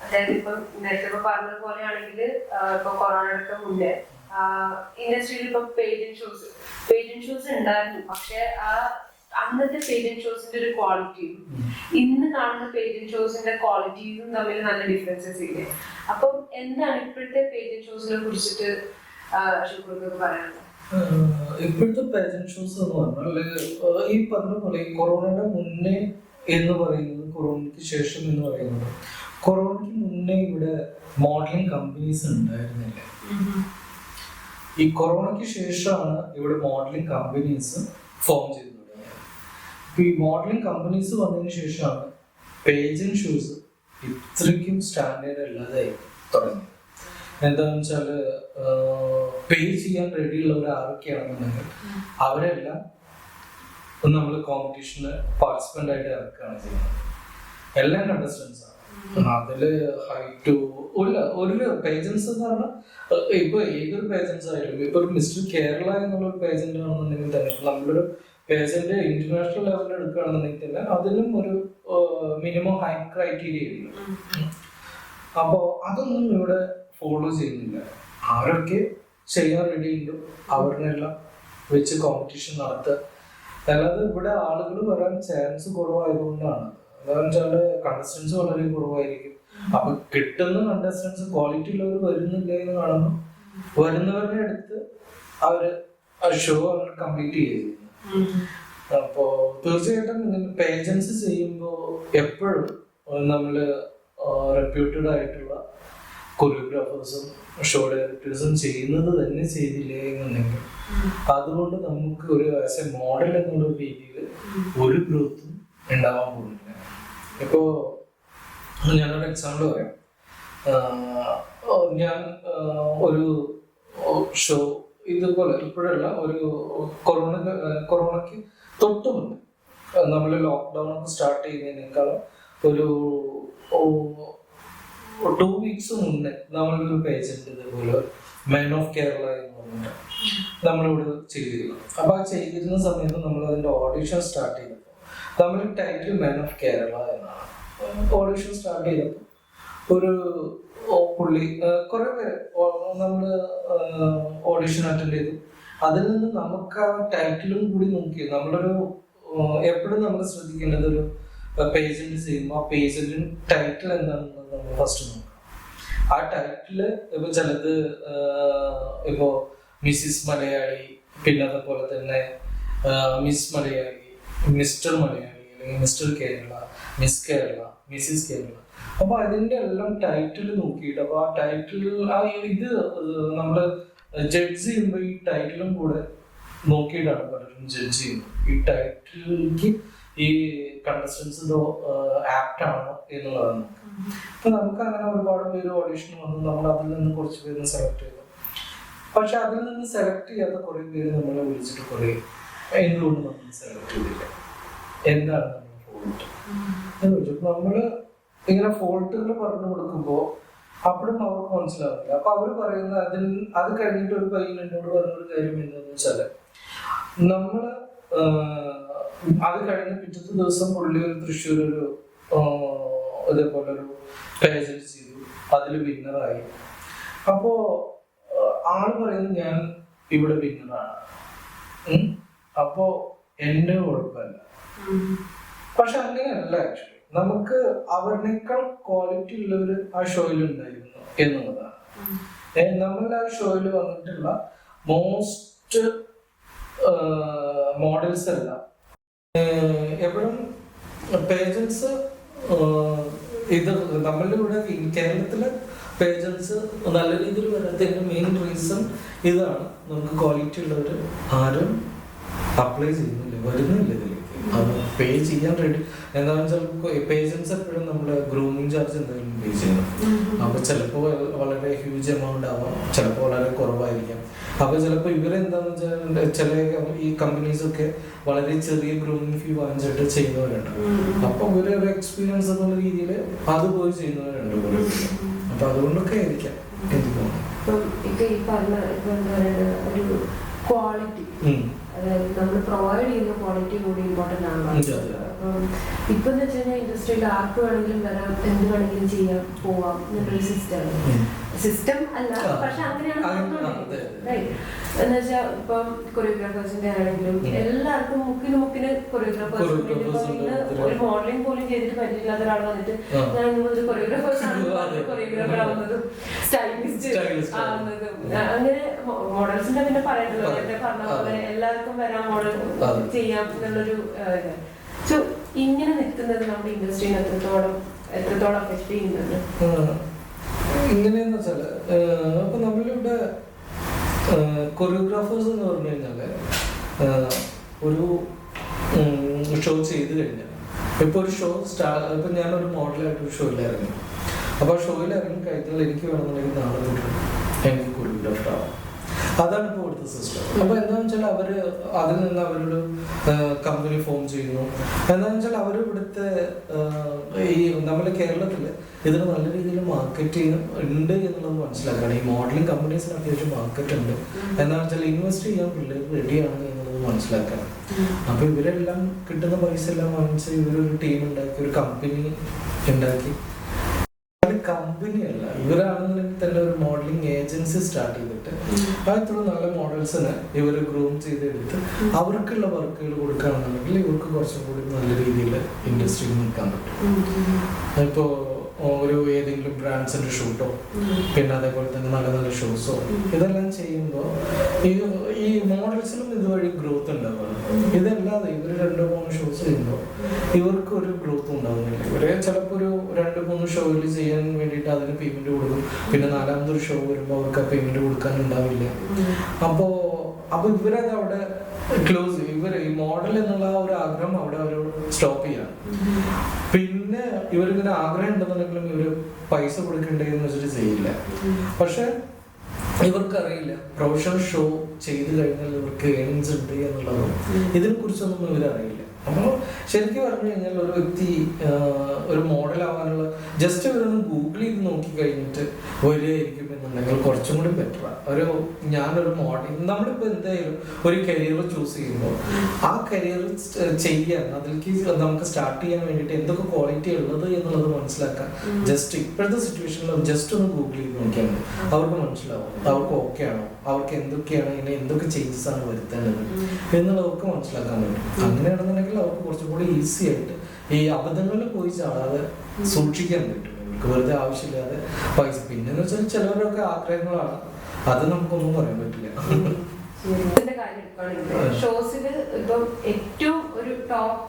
അതായത് ഇപ്പൊ നേരത്തെ പറഞ്ഞത് പോലെയാണെങ്കിൽ ഇപ്പൊ കൊറോണയ്ക്ക് മുന്നേ ഇൻഡസ്ട്രിയിൽ ഇപ്പൊ പേജന്റ് ഷോസ് ഉണ്ടായിരുന്നു. പക്ഷെ അന്നത്തെ പേജന്റ് ഷോസിന്റെ ഒരു ക്വാളിറ്റിയും ഇന്ന് കാണുന്ന പേജന്റ് ഷോസിന്റെ ക്വാളിറ്റിയും തമ്മിൽ നല്ല ഡിഫറൻസസ് ഇല്ലേ? അപ്പം എന്താണ് ഇപ്പോഴത്തെ പേജന്റ് ഷോസിനെ കുറിച്ചിട്ട് അശോക് പറയാനുള്ളത്? ഇപ്പോഴത്തെ പേജന്റ് ഷോസ് എന്ന് പറഞ്ഞാൽ ഈ പറഞ്ഞ പോലെ കൊറോണയുടെ മുന്നേ എന്ന് പറയുന്നത്, കൊറോണയ്ക്ക് ശേഷം എന്ന് പറയുന്നത്, കൊറോണയ്ക്ക് മുന്നേ ഇവിടെ മോഡലിംഗ് കമ്പനീസ് ഉണ്ടായിരുന്നില്ല. ഈ കൊറോണയ്ക്ക് ശേഷമാണ് ഇവിടെ മോഡലിംഗ് കമ്പനീസ് ഫോം ചെയ്തു തുടങ്ങിയത്. ഈ മോഡലിംഗ് കമ്പനീസ് വന്നതിന് ശേഷമാണ് പേജന്റ് ഷൂസ് ഇത്രയ്ക്കും സ്റ്റാൻഡേർഡ് അല്ലാതായി തുടങ്ങിയത്. എന്താണെന്ന് വെച്ചാൽ പേ ചെയ്യാൻ റെഡിയുള്ളവർ ആരൊക്കെയാണെന്നുണ്ടെങ്കിൽ അവരെല്ലാം നമ്മൾ കോമ്പറ്റീഷന് പാർട്ടിസിപ്പൻ്റ് ആയിട്ട് ഇറക്കുകയാണ് ചെയ്യുന്നത്. എല്ലാം കണ്ടസ്റ്റൻസ് ആണ്. അതില് ഹൈറ്റ് ഒരു പേജൻസ് എന്ന് പറഞ്ഞാൽ ഇപ്പൊ ഏതൊരു പേജൻസ് ആയാലും, ഇപ്പൊ ഒരു മിസ്റ്റർ കേരള എന്നുള്ള ഒരു പേജന്റ് ആണെന്നുണ്ടെങ്കിൽ തന്നെ, നമ്മളൊരു പേജന്റ് ഇന്റർനാഷണൽ ലെവലിൽ എടുക്കുകയാണെന്നുണ്ടെങ്കിൽ തന്നെ അതിനും ഒരു മിനിമം ഹൈറ്റ് ക്രൈറ്റീരിയ ഉണ്ട്. അപ്പോ അതൊന്നും ഇവിടെ ഫോളോ ചെയ്യുന്നില്ല. ആരൊക്കെ ചെയ്യാൻ റെഡിയുണ്ട് അവരിനെല്ലാം വെച്ച് കോമ്പറ്റീഷൻ നടത്തുക. അല്ലാതെ ഇവിടെ ആളുകൾ വരാൻ ചാൻസ് കുറവായതുകൊണ്ടാണ്. എന്താണെന്ന് വെച്ചാല് കണ്ടസ്റ്റൻസ് വളരെ കുറവായിരിക്കും. അപ്പൊ കിട്ടുന്ന കണ്ടസ്റ്റൻസ് ക്വാളിറ്റി ഉള്ളവർ വരുന്നില്ല എന്ന് കാണുമ്പോൾ വരുന്നവരുടെ അടുത്ത് അവര് ഷോ അവർ കംപ്ലീറ്റ് ചെയ്യുന്നു. അപ്പോ തീർച്ചയായിട്ടും പേജൻസ് ചെയ്യുമ്പോൾ എപ്പോഴും നമ്മള് റെപ്യൂട്ടഡ് ആയിട്ടുള്ള കൊറിയോഗ്രാഫേഴ്സും ഷോ ഡയറക്ടേഴ്സും ചെയ്യുന്നത് തന്നെ ചെയ്തില്ലേ എന്നുണ്ടെങ്കിൽ അതുകൊണ്ട് നമുക്ക് ഒരു ആസ് എ മോഡൽ എന്നുള്ള രീതിയിൽ ഒരു ഗ്രോത്തും ഉണ്ടാവാൻ പോകുന്നില്ല. ഇപ്പോ ഞാനൊരു എക്സാമ്പിൾ പറയാം. ഞാൻ ഒരു ഷോ ഇതുപോലെ ഇപ്പോഴല്ല, ഒരു കൊറോണയ്ക്ക് തൊട്ട് മുന്നേ നമ്മൾ ലോക്ക്ഡൗൺ ഒക്കെ സ്റ്റാർട്ട് ചെയ്യുന്നതിനേക്കാളും ഒരു 2 weeks മുന്നേ നമ്മളൊരു പേജന്റ് ഇതേപോലെ മാൻ ഓഫ് കേരള എന്ന് പറഞ്ഞിട്ട് നമ്മളിവിടെ ചെയ്തിരുന്നു. അപ്പൊ ആ ചെയ്തിരുന്ന സമയത്ത് നമ്മൾ അതിന്റെ ഓഡിഷൻ സ്റ്റാർട്ട് ചെയ്തപ്പോൾ നമ്മൾ ടൈറ്റിൽ മാൻ ഓഫ് കേരള എന്നാണ്. ഓഡിഷൻ സ്റ്റാർട്ട് ചെയ്തപ്പോൾ ഒരു പുള്ളി കുറെ പേര് നമ്മള് ഓഡിഷൻ അറ്റൻഡ് ചെയ്തു. അതിൽ നിന്ന് നമുക്ക് ആ ടൈറ്റിലും കൂടി നോക്കി നമ്മളൊരു എപ്പോഴും നമ്മൾ ശ്രദ്ധിക്കേണ്ടത് ഒരു പേജന്റ് ചെയ്യുമ്പോൾ ആ പേജന്റിന് ടൈറ്റിൽ എന്താണെന്ന് നമ്മൾ ഫസ്റ്റ് നോക്കണം. ആ ടൈറ്റില് ഇപ്പൊ ചിലത് ഇപ്പോ മിസ്സിസ് മലയാളി, പിന്നെ അതുപോലെ തന്നെ മിസ് മലയാളി, മിസ്റ്റർ മലയാളി, അല്ലെങ്കിൽ mister Kerala, miss Kerala, Mrs Kerala. അപ്പൊ അതിന്റെ എല്ലാം ടൈറ്റിൽ നോക്കിയിട്ട് അപ്പൊ ആ ടൈറ്റിൽ ഇത് നമ്മള് ജഡ്ജ് ചെയ്യുമ്പോൾ ഈ ടൈറ്റിലും കൂടെ നോക്കിയിട്ടാണ് പലരും ജഡ്ജ് ചെയ്യുന്നത്. ഈ ടൈറ്റിലേക്ക് ഈ കണ്ടസ്റ്റൻസ് ആപ്റ്റ് ആണോ എന്നുള്ളതാണ്. അപ്പൊ നമുക്ക് അങ്ങനെ ഒരുപാട് പേര് ഓഡിഷൻ വന്നു, നമ്മൾ അതിൽ നിന്ന് കുറച്ച് പേര് സെലക്ട് ചെയ്തു. പക്ഷെ അതിൽ നിന്ന് സെലക്ട് ചെയ്യാത്ത കുറെ പേര് നമ്മളെ വിളിച്ചിട്ട് കുറെ എന്തുകൊണ്ട് നമ്മൾ സെലക്ട് ചെയ്തില്ല, എന്താണ് നമ്മുടെ ഫോൾട്ട്. നമ്മള് ഇങ്ങനെ ഫോൾട്ടുകൾ പറഞ്ഞു കൊടുക്കുമ്പോൾ അപ്പോഴും അവർക്ക് മനസ്സിലാവില്ല. അപ്പൊ അവര് പറയുന്ന അത് കഴിഞ്ഞിട്ട് ഒരു പയ്യൻ എന്നോട് പറഞ്ഞൊരു കാര്യം എന്താണെന്ന് വെച്ചാല്, നമ്മള് അത് കഴിഞ്ഞ പിറ്റത്തെ ദിവസം പുള്ളി ഒരു തൃശ്ശൂർ ഒരു ഇതേപോലെ ഒരു പേജന്റ് ചെയ്തു, അതിൽ വിന്നറായി. അപ്പോ ആള് പറയുന്നത് ഞാൻ ഇവിടെ വിന്നറാണ്, അപ്പോ എന്റെ കുഴപ്പമില്ല. പക്ഷെ അങ്ങനെയല്ല. ആക്ച്വലി നമുക്ക് അവരിനേക്കാൾ ക്വാളിറ്റി ഉള്ളവര് ആ ഷോയിൽ ഉണ്ടായിരുന്നു എന്നുള്ളതാണ്. നമ്മളുടെ ആ ഷോയിൽ വന്നിട്ടുള്ള മോസ്റ്റ് മോഡൽസ് എല്ലാം എപ്പോഴും പേജൻസ് ഇത് നമ്മളുടെ ഇവിടെ കേരളത്തിലെ പേജൻസ് നല്ല രീതിയിൽ വരാത്തതിന്റെ മെയിൻ റീസൺ ഇതാണ്. നമുക്ക് ക്വാളിറ്റി ഉള്ളവർ ആരും അപ്ലൈ ചെയ്യുന്നില്ല, വരുന്നില്ല ഇതിലേക്ക്. പേ ചെയ്യാൻ റെഡി. എന്താണെന്ന് വെച്ചാൽ പേജൻസ് എപ്പോഴും നമ്മുടെ ഗ്രൂമിങ് ചാർജ് എന്തെങ്കിലും പേ ചെയ്യണം. അപ്പൊ ചിലപ്പോൾ വളരെ ഹ്യൂജ് എമൗണ്ട് ആവാം, ചിലപ്പോൾ വളരെ കുറവായിരിക്കാം. അപ്പൊ ചിലപ്പോൾ ഇവരെന്താന്ന് വെച്ചാൽ ചില ഈ കമ്പനീസ് ഒക്കെ വളരെ ചെറിയ ഗ്രൂമിങ് ഫീ വാങ്ങിച്ചിട്ട് ചെയ്യുന്നവരുണ്ട്. അപ്പൊ ഇവരെ ഒരു എക്സ്പീരിയൻസ് എന്നുള്ള രീതിയിൽ അത് പോയി ചെയ്യുന്നവരുണ്ട് കുറെ. അപ്പൊ അതുകൊണ്ടൊക്കെ ആയിരിക്കാം എനിക്ക് തോന്നുന്നു ക്വാളിറ്റി, അതായത് നമ്മൾ പ്രൊവൈഡ് ചെയ്യുന്ന ക്വാളിറ്റി കൂടി ഇമ്പോർട്ടൻ്റ് ആണ്. ഇപ്പൊ എന്ന് വെച്ച് കഴിഞ്ഞാൽ ഇൻഡസ്ട്രിയിൽ ആർക്ക് വേണമെങ്കിലും വരാം, എന്ത് വേണമെങ്കിലും ചെയ്യാം, പോവാം എന്നൊരു സിസ്റ്റം അല്ല. പക്ഷെ അങ്ങനെയാണ് എന്ന് വെച്ചാൽ ഇപ്പം കൊറിയോഗ്രാഫേഴ്സിന്റെ ആണെങ്കിലും എല്ലാവർക്കും മുക്കിന് കൊറിയോഗ്രാഫേഴ്സ്. ഒരു മോഡലിംഗ് പോലും ചെയ്തിട്ട് പരിചയമില്ലാത്ത ഒരാൾ വന്നിട്ട് ഞാൻ ഒരു കൊറിയോഗ്രാഫേഴ്സ് കൊറിയോഗ്രാഫർ ആവുന്നതും സ്റ്റൈലിസ്റ്റ് ആവുന്നതും അങ്ങനെ മോഡൽസിന്റെ പിന്നെ പറയണ്ടല്ലോ, നേരത്തെ പറഞ്ഞ പോലെ എല്ലാവർക്കും വരാം, മോഡൽ ചെയ്യാം എന്നുള്ളൊരു. സോ ഇങ്ങനെ നിൽക്കുന്നത് നമ്മുടെ ഇൻഡസ്ട്രീനെ എത്രത്തോളം അഫക്ട് ചെയ്യുന്നുണ്ട്? ഇങ്ങനെയെന്ന് വെച്ചാല് അപ്പൊ നമ്മളിവിടെ കൊറിയോഗ്രാഫേഴ്സ് എന്ന് പറഞ്ഞു കഴിഞ്ഞാല് ഒരു ഷോ ചെയ്ത് കഴിഞ്ഞാൽ ഇപ്പൊ ഒരു ഷോ ഇപ്പൊ ഞാനൊരു മോഡലായിട്ട് ഒരു ഷോയിൽ ഇറങ്ങി. അപ്പൊ ആ ഷോയിൽ ഇറങ്ങി കഴിഞ്ഞാൽ എനിക്ക് വേണമെന്നുണ്ടെങ്കിൽ നാളെ തൊട്ട് എനിക്ക് കൊറിയോഗ്രാഫർ ആവാം. അതാണ് ഇപ്പോൾ ഇവിടുത്തെ സിസ്റ്റം. അപ്പൊ എന്താണെന്ന് വെച്ചാൽ അവര് അതിൽ നിന്ന് അവരൊരു കമ്പനി ഫോം ചെയ്യുന്നു. എന്താണെന്ന് വെച്ചാൽ അവർ ഇവിടുത്തെ ഈ നമ്മുടെ കേരളത്തില് ഇതിന് നല്ല രീതിയിൽ മാർക്കറ്റിംഗ് ഉണ്ട് എന്നുള്ളത് മനസ്സിലാക്കണം. ഈ മോഡലിംഗ് കമ്പനീസിന് അത്യാവശ്യം മാർക്കറ്റ് ഉണ്ട്. എന്താണെന്ന് വെച്ചാൽ ഇൻവെസ്റ്റ് ചെയ്യാൻ പിള്ളേർ റെഡിയാണ് എന്നുള്ളത് മനസ്സിലാക്കണം. അപ്പൊ ഇവരെല്ലാം കിട്ടുന്ന പൈസ എല്ലാം വാങ്ങിച്ച് ഇവരൊരു ടീം ഉണ്ടാക്കി, ഒരു കമ്പനി ഉണ്ടാക്കി. കമ്പനിയല്ല, ഇവരാണെന്നുണ്ടെങ്കിൽ തന്നെ ഒരു മോഡലിംഗ് ഏജൻസി സ്റ്റാർട്ട് ചെയ്തിട്ട് അത്ര നല്ല മോഡൽസിനെ ഇവർ ഗ്രൂം ചെയ്തെടുത്ത് അവർക്കുള്ള വർക്കുകൾ കൊടുക്കുകയാണെന്നുണ്ടെങ്കിൽ ഇവർക്ക് കുറച്ചും കൂടി നല്ല രീതിയിൽ ഇൻഡസ്ട്രിയിൽ നിൽക്കാൻ പറ്റും. ഇപ്പോൾ ഒരു ഏതെങ്കിലും ബ്രാൻഡ്സിന്റെ ഷൂട്ടോ പിന്നെ അതേപോലെ തന്നെ നല്ല നല്ല ഷോസോ ഇതെല്ലാം ചെയ്യുമ്പോൾ ഈ മോഡൽസിനും ഇതുവഴി ഗ്രോത്ത് ഉണ്ടാവുകയാണ്. ഇതല്ലാതെ ഇവർ 2-3 ഷോസ് ചെയ്യുമ്പോൾ ഇവർക്ക് ഒരു ഗ്രോത്ത് ഉണ്ടാവുന്നില്ല. ഇവരെ ചിലപ്പോൾ ഒരു 2-3 ഷോയിൽ ചെയ്യാൻ വേണ്ടിയിട്ട് അതിന് പേയ്മെന്റ് കൊടുക്കും. പിന്നെ 4ാമതൊരു ഷോ വരുമ്പോൾ അവർക്ക് ആ പേയ്മെന്റ് കൊടുക്കാനുണ്ടാവില്ല. അപ്പോ ഇവരത് അവിടെ ക്ലോസ് ചെയ്യും. ഇവർ ഈ മോഡൽ എന്നുള്ള ഒരു ആഗ്രഹം അവിടെ അവർ സ്റ്റോപ്പ് ചെയ്യാണ്. പിന്നെ ഇവരിങ്ങനെ ആഗ്രഹം ഉണ്ടെന്നുണ്ടെങ്കിലും ഇവര് പൈസ കൊടുക്കണ്ടേന്ന് വെച്ചിട്ട് ചെയ്യില്ല. പക്ഷെ ഇവർക്കറിയില്ല പ്രൊഫഷണൽ ഷോ ചെയ്ത് കഴിഞ്ഞാൽ ഇവർക്ക് ഏണിങ്സ് ഉണ്ട് എന്നുള്ളതും ഇതിനെ കുറിച്ചൊന്നും ഇവരറിയില്ല. അപ്പോൾ ശരിക്കും പറഞ്ഞു കഴിഞ്ഞാൽ ഒരു വ്യക്തി ഒരു മോഡലാവാനുള്ള ജസ്റ്റ് ഇവരൊന്ന് ഗൂഗിൾ ചെയ്ത് നോക്കി കഴിഞ്ഞിട്ട് വരികയായിരിക്കും എന്നുണ്ടെങ്കിൽ കുറച്ചും കൂടി ബെറ്റർ. ഞാനൊരു മോഡൽ, നമ്മളിപ്പോൾ എന്തായാലും ഒരു കരിയർ ചൂസ് ചെയ്യുമ്പോൾ ആ കരിയർ ചെയ്യാൻ അതിലേക്ക് നമുക്ക് സ്റ്റാർട്ട് ചെയ്യാൻ വേണ്ടിയിട്ട് എന്തൊക്കെ ക്വാളിറ്റി ഉള്ളത് എന്നുള്ളത് മനസ്സിലാക്കാൻ ജസ്റ്റ് ഇപ്പോഴത്തെ സിറ്റുവേഷനിൽ ജസ്റ്റ് ഒന്ന് ഗൂഗിൾ ചെയ്ത് നോക്കിയാൽ മതി. അവർക്ക് മനസ്സിലാവും അവർക്ക് ഓക്കെ ആണോ, അവർക്ക് എന്തൊക്കെയാണ് ഇങ്ങനെ എന്തൊക്കെ ചേഞ്ചസ് ആണ് വരുത്തേണ്ടത് എന്നുള്ളവർക്ക് മനസ്സിലാക്കാൻ പറ്റും. അങ്ങനെയാണെന്നുണ്ടെങ്കിൽ അവർക്ക് കുറച്ചും കൂടി ഈസി ആയിട്ട് ഈ അബദ്ധങ്ങളിൽ പോയി ചാടാതെ സൂക്ഷിക്കാൻ പറ്റും. നമുക്ക് വെറുതെ ആവശ്യമില്ലാതെ പൈസ. പിന്നെന്ന് വെച്ചാൽ ചിലവരൊക്കെ ആഗ്രഹങ്ങളാണ്, അത് നമുക്കൊന്നും പറയാൻ പറ്റില്ല. ഷോസിൽ ഇപ്പം ഏറ്റവും ഒരു ടോപ്പ്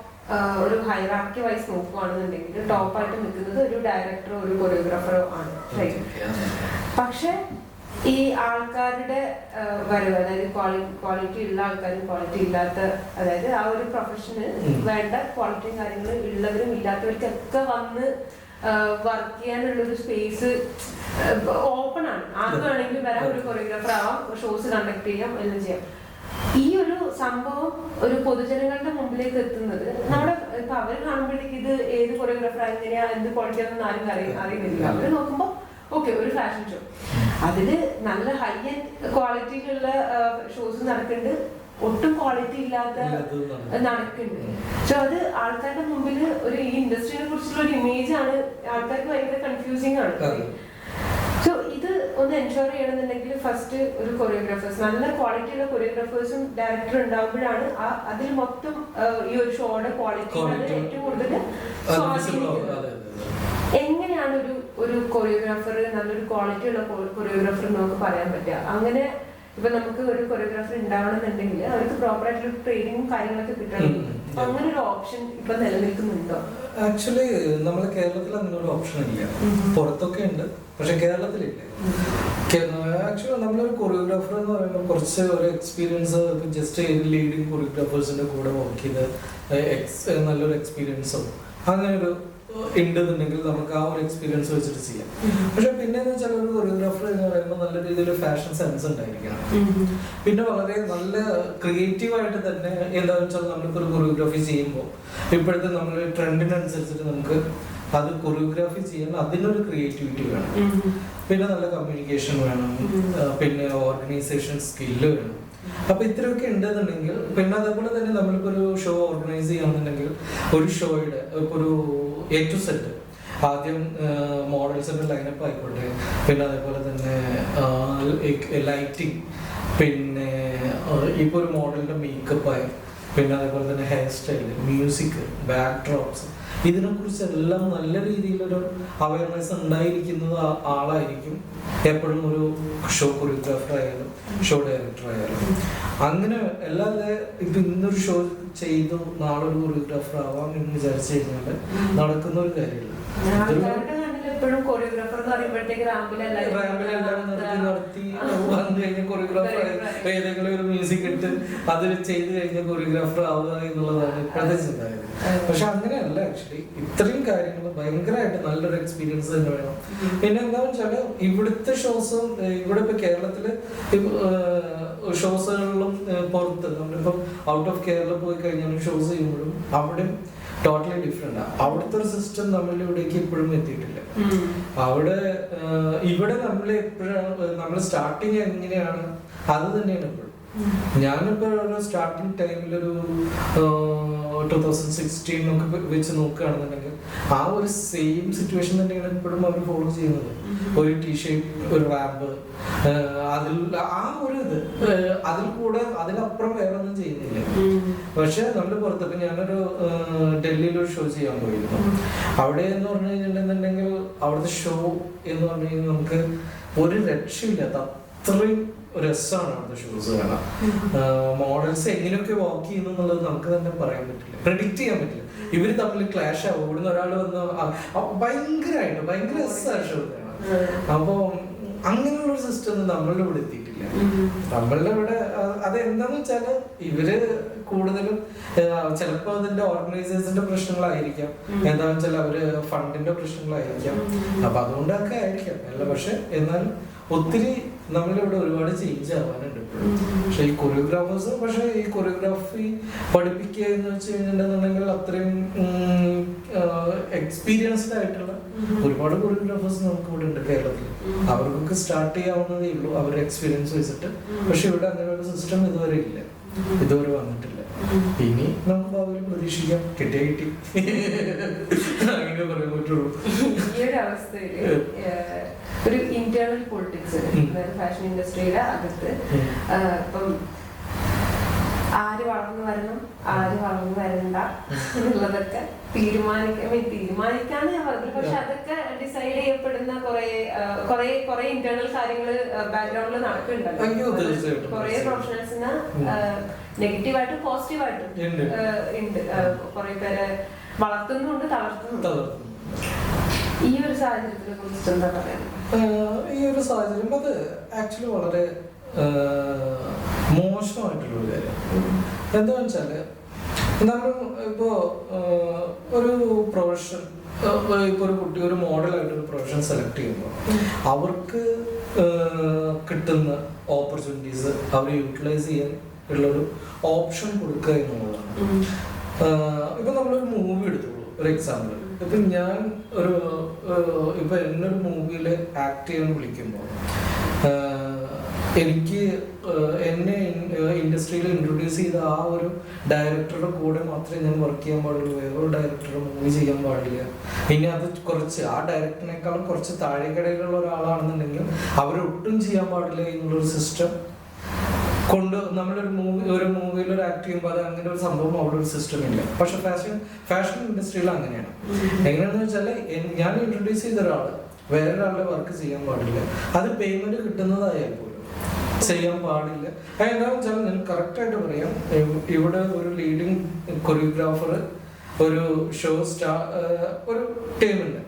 ഒരു ഹൈറാർക്കി വൈസ് നോക്കുകയാണെന്നുണ്ടെങ്കിൽ ടോപ്പായിട്ട് നിൽക്കുന്നത് ഒരു ഡയറക്ടറോ ഒരു കൊറിയോഗ്രാഫറോ ആണ്. പക്ഷെ ഈ ആൾക്കാരുടെ വരവ്, അതായത് ക്വാളിറ്റി ഉള്ള ആൾക്കാരും ക്വാളിറ്റി ഇല്ലാത്ത, അതായത് ആ ഒരു പ്രൊഫഷന് വേണ്ട ക്വാളിറ്റിയും കാര്യങ്ങളും ഉള്ളവരും ഇല്ലാത്തവർക്കൊക്കെ വന്ന് വർക്ക് ചെയ്യാനുള്ളൊരു സ്പേസ് ഓപ്പൺ ആണ്. ആർക്ക് വേണമെങ്കിലും വരാം, ഒരു കൊറിയോഗ്രാഫർ ആവാം, ഷോസ് കണ്ടക്ട് ചെയ്യാം, എല്ലാം ചെയ്യാം. ഈ ഒരു സംഭവം ഒരു പൊതുജനങ്ങളുടെ മുമ്പിലേക്ക് എത്തുന്നത് നമ്മുടെ ഇപ്പൊ അവർ കാണുമ്പോഴേക്ക് ഇത് ഏത് കൊറിയോഗ്രാഫർ എങ്ങനെയാ എന്ത് ക്വാളിറ്റി ആണെന്ന് ആരും അറിയുന്നില്ല. അവര് നോക്കുമ്പോ ഓക്കെ ഒരു ഫാഷൻ ഷോ, അതില് നല്ല ഹൈ എൻഡ് ക്വാളിറ്റിയിലുള്ള ഷോസ് നടക്കുന്നുണ്ട്, ഒട്ടും ക്വാളിറ്റി ഇല്ലാത്ത നടക്കുന്നുണ്ട്. സോ അത് ആൾക്കാരുടെ മുമ്പിൽ ഒരു ഈ ഇൻഡസ്ട്രിയെ കുറിച്ചുള്ള ഒരു ഇമേജ് ആണ് ആൾക്കാർക്ക് ഭയങ്കര കൺഫ്യൂസിങ് ആണ്. സോ ഇത് ഒന്ന് എൻഷുർ ചെയ്യണമെന്നുണ്ടെങ്കിൽ ഫസ്റ്റ് ഒരു കൊറിയോഗ്രാഫേഴ്സ്, നല്ല ക്വാളിറ്റിയുള്ള കൊറിയോഗ്രാഫേഴ്സും ഡയറക്ടറും ഉണ്ടാകുമ്പോഴാണ് അതിൽ മൊത്തം ഈ ഒരു ഷോയുടെ ക്വാളിറ്റി ഏറ്റവും കൂടുതൽ സ്വാധീനിക്കുന്നത്. എങ്ങനെയാണ് ഒരു കൊറിയോഗ്രാഫർ നല്ലൊരു ക്വാളിറ്റി ഉള്ള കൊറിയോഗ്രാഫർ നമുക്ക് പറയാൻ പറ്റുക? അങ്ങനെ ഇപ്പൊ നമുക്ക് ഒരു കൊറിയോഗ്രാഫർ ഉണ്ടാവണമെന്നുണ്ടെങ്കിൽ അവർക്ക് പ്രോപ്പർ ആയിട്ടുള്ള ട്രെയിനിങ്ങും കാര്യങ്ങളൊക്കെ കിട്ടണം. അങ്ങനെ ഒരു ഓപ്ഷൻ ഇപ്പൊ നിലനിൽക്കുന്നുണ്ടോ? ആക്ച്വലി നമ്മുടെ കേരളത്തിൽ അങ്ങനെ ഒരു ഓപ്ഷൻ ഇല്ല. പുറത്തൊക്കെ ഉണ്ട്, പക്ഷെ കേരളത്തിലില്ല. ആക്ച്വലി നമ്മളൊരു കൊറിയോഗ്രാഫർ എന്ന് പറയുമ്പോൾ കുറച്ച് ഒരു എക്സ്പീരിയൻസ്, ജസ്റ്റ് ലീഡിങ് കൊറിയോഗ്രാഫേഴ്സിന്റെ കൂടെ വർക്ക് ചെയ്ത് നല്ലൊരു എക്സ്പീരിയൻസോ അങ്ങനെ ഒരു ഉണ്ടെന്നുണ്ടെങ്കിൽ നമുക്ക് ആ ഒരു എക്സ്പീരിയൻസ് വെച്ചിട്ട് ചെയ്യാം. പക്ഷെ പിന്നെ എന്ന് വെച്ചാൽ ഒരു കൊറിയോഗ്രാഫർ എന്ന് പറയുമ്പോൾ നല്ല രീതിയിൽ ഫാഷൻ സെൻസ് ഉണ്ടായിരിക്കണം. പിന്നെ വളരെ നല്ല ക്രിയേറ്റീവ് ആയിട്ട് തന്നെ എന്താണെന്ന് വെച്ചാൽ നമ്മളിപ്പോൾ ഒരു കൊറിയോഗ്രാഫി ചെയ്യുമ്പോൾ ഇപ്പോഴത്തെ നമ്മൾ ട്രെൻഡിനനുസരിച്ചിട്ട് നമുക്ക് അത് കൊറിയോഗ്രാഫി ചെയ്യാൻ അതിനൊരു ക്രിയേറ്റിവിറ്റി വേണം. പിന്നെ നല്ല കമ്മ്യൂണിക്കേഷൻ വേണം, പിന്നെ ഓർഗനൈസേഷൻ സ്കില്ല് വേണം. അപ്പൊ ഇത്രയൊക്കെ ഉണ്ടെന്നുണ്ടെങ്കിൽ പിന്നെ അതേപോലെ തന്നെ നമ്മളിപ്പോ ഒരു ഷോ ഓർഗനൈസ് ചെയ്യാന്നുണ്ടെങ്കിൽ ഒരു ഷോയുടെ ഒരു A to Z ആദ്യം മോഡൽസിന്റെ ലൈനപ്പ് ആയിക്കോട്ടെ, പിന്നെ അതേപോലെ തന്നെ ലൈറ്റിംഗ്, പിന്നെ ഇപ്പൊ ഒരു മോഡലിന്റെ മേക്കപ്പ് ആയി, പിന്നെ അതേപോലെ തന്നെ hair style, music, back drops, ഇതിനെ കുറിച്ചെല്ലാം നല്ല രീതിയിലൊരു അവയർനെസ് ഉണ്ടായിരിക്കുന്നത് ആളായിരിക്കും എപ്പോഴും ഒരു ഷോ കൊറിയോഗ്രാഫർ ആയാലും ഷോ ഡയറക്ടർ ആയാലും. അങ്ങനെ അല്ലാതെ ഇപ്പൊ ഇന്നൊരു ഷോ ചെയ്തു നാളെ ഒരു കൊറിയോഗ്രാഫർ ആവാം എന്ന് വിചാരിച്ചു കഴിഞ്ഞാൽ നടക്കുന്ന ഒരു കാര്യമില്ല. എപ്പോഴും കൊറിയോഗ്രാഫർ എന്ന് പറയുമ്പോഴത്തേക്ക് നടത്തി വന്നു കഴിഞ്ഞ കൊറിയോഗ്രാഫർ ഏതെങ്കിലും ഒരു മ്യൂസിക് ഇട്ട് അതിൽ ചെയ്ത് കഴിഞ്ഞ കൊറിയോഗ്രാഫർ ആവുക എന്നുള്ളതാണ് ഇപ്പോഴത്തെ ചിന്താഗതി. പക്ഷെ അങ്ങനെയല്ല. ആക്ച്വലി ഇത്രയും കാര്യങ്ങൾ ഭയങ്കരമായിട്ട് നല്ലൊരു എക്സ്പീരിയൻസ് തന്നെ വേണം. പിന്നെ എന്താണെന്ന് വെച്ചാല് ഇവിടുത്തെ ഷോസും ഇവിടെ ഇപ്പൊ കേരളത്തില് ഷോസുകളിലും പുറത്ത് നമ്മളിപ്പോ ഔട്ട് ഓഫ് കേരള പോയി കഴിഞ്ഞാൽ ഷോസ് ചെയ്യുമ്പോഴും അവിടെ ടോട്ടലി ഡിഫറെന്റ് ആണ്. അവിടുത്തെ ഒരു സിസ്റ്റം നമ്മളുടെ ഇവിടേക്ക് ഇപ്പോഴും എത്തിയിട്ടില്ല. അവിടെ ഇവിടെ നമ്മൾ എപ്പോഴാണ് നമ്മൾ സ്റ്റാർട്ടിങ് എങ്ങനെയാണ് അത് തന്നെയാണ് ഇപ്പോഴും. ഞാനിപ്പോ ഒരു സ്റ്റാർട്ടിങ് ടൈമിലൊരു 2016 ഒക്കെ വെച്ച് നോക്കുകയാണെന്നുണ്ടെങ്കിൽ ആ ഒരു സെയിം സിറ്റുവേഷൻ തന്നെയാണ് ഇപ്പോഴും അവർ ഫോളോ ചെയ്യുന്നത്. ഒരു ടീഷർട്ട്, ഒരു റാമ്പ്, അതിൽ ആ ഒരു ഇത് അതിൽ കൂടെ അതിനപ്പുറം വേറെ ഒന്നും ചെയ്യുന്നില്ല. പക്ഷെ നമ്മൾ പുറത്തിപ്പോ ഞാനൊരു ഡൽഹിയിലൊരു ഷോ ചെയ്യാൻ പോയിരുന്നു. അവിടെ എന്ന് പറഞ്ഞു കഴിഞ്ഞിട്ടുണ്ടെന്നുണ്ടെങ്കിൽ അവിടുത്തെ ഷോ എന്ന് പറഞ്ഞു കഴിഞ്ഞാൽ നമുക്ക് ഒരു രക്ഷയില്ലാത്ത അത്രയും രസമാണ് അവിടുത്തെ ഷോസ് കാണാം. മോഡൽസ് എങ്ങനെയൊക്കെ വാക്ക് ചെയ്യുന്നു എന്നുള്ളത് നമുക്ക് തന്നെ പറയാൻ പറ്റില്ല, പ്രെഡിക്റ്റ് ചെയ്യാൻ പറ്റില്ല. ഇവര് തമ്മിൽ ക്ലാഷ് ആവും. ഇവിടുന്ന് ഒരാൾ വന്ന് ഭയങ്കരമായിട്ട് ഭയങ്കര രസമാണ് ഷോ കാണാം. അപ്പൊ അങ്ങനെയുള്ള ഒരു സിസ്റ്റം നമ്മളുടെ ഇവിടെ എത്തിയിട്ടില്ല. നമ്മളുടെ ഇവിടെ അത് എന്താന്ന് വെച്ചാല് ഇവര് കൂടുതലും ചിലപ്പോ അതിന്റെ ഓർഗനൈസേഴ്സിന്റെ പ്രശ്നങ്ങളായിരിക്കാം, എന്താന്ന് വെച്ചാൽ അവര് ഫണ്ടിന്റെ പ്രശ്നങ്ങളായിരിക്കാം. അപ്പൊ അതുകൊണ്ടൊക്കെ ആയിരിക്കാം അല്ല. പക്ഷെ എന്നാലും ഒത്തിരി നമ്മളിവിടെ ഒരുപാട് ചേഞ്ച് ആവാനുണ്ട് ഇപ്പോഴും. പക്ഷെ ഈ കൊറിയോഗ്രാഫേഴ്സ് ഈ കൊറിയോഗ്രാഫി പഠിപ്പിക്കുക എന്ന് വെച്ച് കഴിഞ്ഞിട്ടുണ്ടെന്നുണ്ടെങ്കിൽ അത്രയും എക്സ്പീരിയൻസ്ഡ് ആയിട്ടുള്ള ഒരുപാട് കൊറിയോഗ്രാഫേഴ്സ് നമുക്ക് ഇവിടെ ഉണ്ട് കേരളത്തിൽ. അവർക്കൊക്കെ സ്റ്റാർട്ട് ചെയ്യാവുന്നതേ ഉള്ളൂ അവരുടെ എക്സ്പീരിയൻസ് വെച്ചിട്ട്. പക്ഷെ ഇവിടെ അങ്ങനെ ഒരു സിസ്റ്റം ഇതുവരെ ഇല്ല, ഇതുവരെ വന്നിട്ടില്ല. ഇനി നമുക്ക് ഭാവിയിൽ പ്രതീക്ഷിക്കാം. കിട്ടി അങ്ങനെ പറയാൻ പറ്റുള്ളൂ. ഈ ഒരു അവസ്ഥയില് ഒരു ഇന്റേണൽ പൊളിറ്റിക്സ് ഫാഷൻ ഇൻഡസ്ട്രിയുടെ അകത്ത് ഇപ്പം ആര് വളർന്നു വരണം ആര് വളർന്നു വരണ്ട എന്നുള്ളതൊക്കെ തീരുമാനിക്കാന്ന് ഞാൻ പറഞ്ഞില്ല. പക്ഷെ അതൊക്കെ ഡിസൈഡ് ചെയ്യപ്പെടുന്ന കുറെ ഇന്റേണൽ കാര്യങ്ങള് ബാക്ക്ഗ്രൗണ്ടിൽ നടക്കുന്നുണ്ടല്ലോ. കുറെ പ്രൊഫഷണൽസിന് നെഗറ്റീവായിട്ടും പോസിറ്റീവായിട്ടും ഉണ്ട്. കുറെ പേരെ വളർത്തുന്നുണ്ട്, തളർത്തുന്നുണ്ട്. ഈ ഒരു സാഹചര്യത്തിനെ കുറിച്ച് എന്താ പറയുന്നത്? ഈ ഒരു സാഹചര്യം അത് ആക്ച്വലി വളരെ മോശമായിട്ടുള്ളൊരു കാര്യം. എന്താണെന്ന് വെച്ചാല് നമ്മൾ ഇപ്പോ ഒരു പ്രൊഫഷൻ, ഇപ്പൊ ഒരു കുട്ടി ഒരു മോഡലായിട്ടൊരു പ്രൊഫഷൻ സെലക്ട് ചെയ്യുമ്പോൾ അവർക്ക് കിട്ടുന്ന ഓപ്പർച്യൂണിറ്റീസ് അവർ യൂട്ടിലൈസ് ചെയ്യാൻ ഉള്ളൊരു ഓപ്ഷൻ കൊടുക്കുക എന്നുള്ളതാണ്. ഇപ്പൊ നമ്മളൊരു മൂവി എടുത്തോളൂ, ഒരു എക്സാമ്പിൾ. ഇപ്പൊ ഞാൻ ഇപ്പൊ എന്നൊരു മൂവിയിൽ ആക്ട് ചെയ്യാൻ വിളിക്കുമ്പോൾ എനിക്ക് എന്നെ ഇൻഡസ്ട്രിയിൽ ഇൻട്രൊഡ്യൂസ് ചെയ്ത ആ ഒരു ഡയറക്ടറുടെ കൂടെ മാത്രമേ ഞാൻ വർക്ക് ചെയ്യാൻ പാടുള്ളൂ. വേറൊരു ഡയറക്ടറുടെ മൂവി ചെയ്യാൻ പാടില്ല. ഇനി അത് കുറച്ച് ആ ഡയറക്ടറിനേക്കാളും കുറച്ച് താഴെക്കടയിലുള്ള ഒരാളാണെന്നുണ്ടെങ്കിൽ അവരൊട്ടും ചെയ്യാൻ പാടില്ല എന്നുള്ളൊരു സിസ്റ്റം കൊണ്ട് നമ്മളൊരു മൂവിയിൽ ഒരു ആക്ട് ചെയ്യുമ്പോൾ അത് അങ്ങനെ ഒരു സംഭവം അവിടെ ഒരു സിസ്റ്റം ഇല്ല. പക്ഷെ ഫാഷൻ ഇൻഡസ്ട്രിയിൽ അങ്ങനെയാണ്. എങ്ങനെയാണെന്ന് വെച്ചാൽ ഞാൻ ഇൻട്രൊഡ്യൂസ് ചെയ്ത ഒരാൾ വേറൊരാളുടെ വർക്ക് ചെയ്യാൻ പാടില്ല. അത് പേയ്മെന്റ് കിട്ടുന്നതായാൽ പോലും ചെയ്യാൻ പാടില്ല. എന്താണെന്ന് വെച്ചാൽ ഞാൻ കറക്റ്റായിട്ട് പറയാം, ഇവിടെ ഒരു ലീഡിങ് കൊറിയോഗ്രാഫർ ഒരു ഒരു ടീമുണ്ട്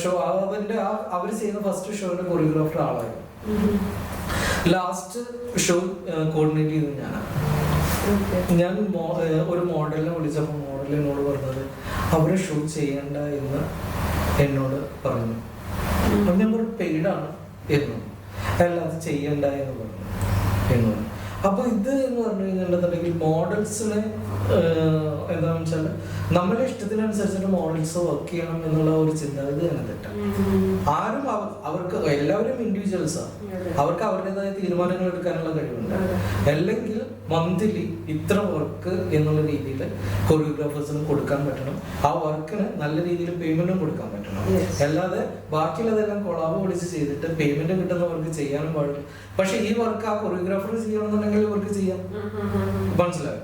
ഷോ, അതിന്റെ അവർ ചെയ്യുന്ന ഫസ്റ്റ് ഷോയുടെ കൊറിയോഗ്രാഫർ ആളായിരുന്നു. ലാസ്റ്റ് ഷോ കോർഡിനേറ്റ് ചെയ്തത് ഞാനാണ്. ഞാൻ ഒരു മോഡലിനെ വിളിച്ചപ്പോൾ മോഡൽ എന്നോട് പറഞ്ഞത് അവരെ ഷോ ചെയ്യണ്ട എന്ന് എന്നോട് പറഞ്ഞു. അപ്പം ഞാൻ ഒരു പെയ്ഡാണ് എന്നു, അല്ല അത് ചെയ്യണ്ട എന്ന് പറഞ്ഞു. അപ്പൊ ഇത് എന്ന് പറഞ്ഞു കഴിഞ്ഞിട്ടുണ്ടെങ്കിൽ മോഡൽസിനെ എന്താണെന്ന് വെച്ചാൽ നമ്മുടെ ഇഷ്ടത്തിനനുസരിച്ചിട്ട് മോഡൽസ് വർക്ക് ചെയ്യണം എന്നുള്ള ഒരു ചിന്താഗതി തന്നെ തെറ്റാണ്. ആരും അവർക്ക് എല്ലാവരും ഇൻഡിവിജ്വൽസാണ്, അവർക്ക് അവരുടേതായ തീരുമാനങ്ങൾ എടുക്കാനുള്ള കഴിവുണ്ട്. അല്ലെങ്കിൽ മന്ത്ലി ഇത്ര വർക്ക് എന്നുള്ള രീതിയിൽ കൊറിയോഗ്രാഫേഴ്സിന് കൊടുക്കാൻ പറ്റണം. ആ വർക്കിന് നല്ല രീതിയിൽ പേയ്മെന്റും കൊടുക്കാൻ പറ്റണം. അല്ലാതെ ബാക്കിയുള്ളതെല്ലാം കൊളാബ് വിളിച്ച് ചെയ്തിട്ട് പേയ്മെന്റ് കിട്ടുന്നവർക്ക് ചെയ്യാനും പാടില്ല. പക്ഷെ ഈ വർക്ക് ആ കൊറിയോഗ്രാഫർ ചെയ്യണമെന്നുണ്ടെങ്കിൽ ഇവർക്ക് ചെയ്യാം. മനസ്സിലായോ?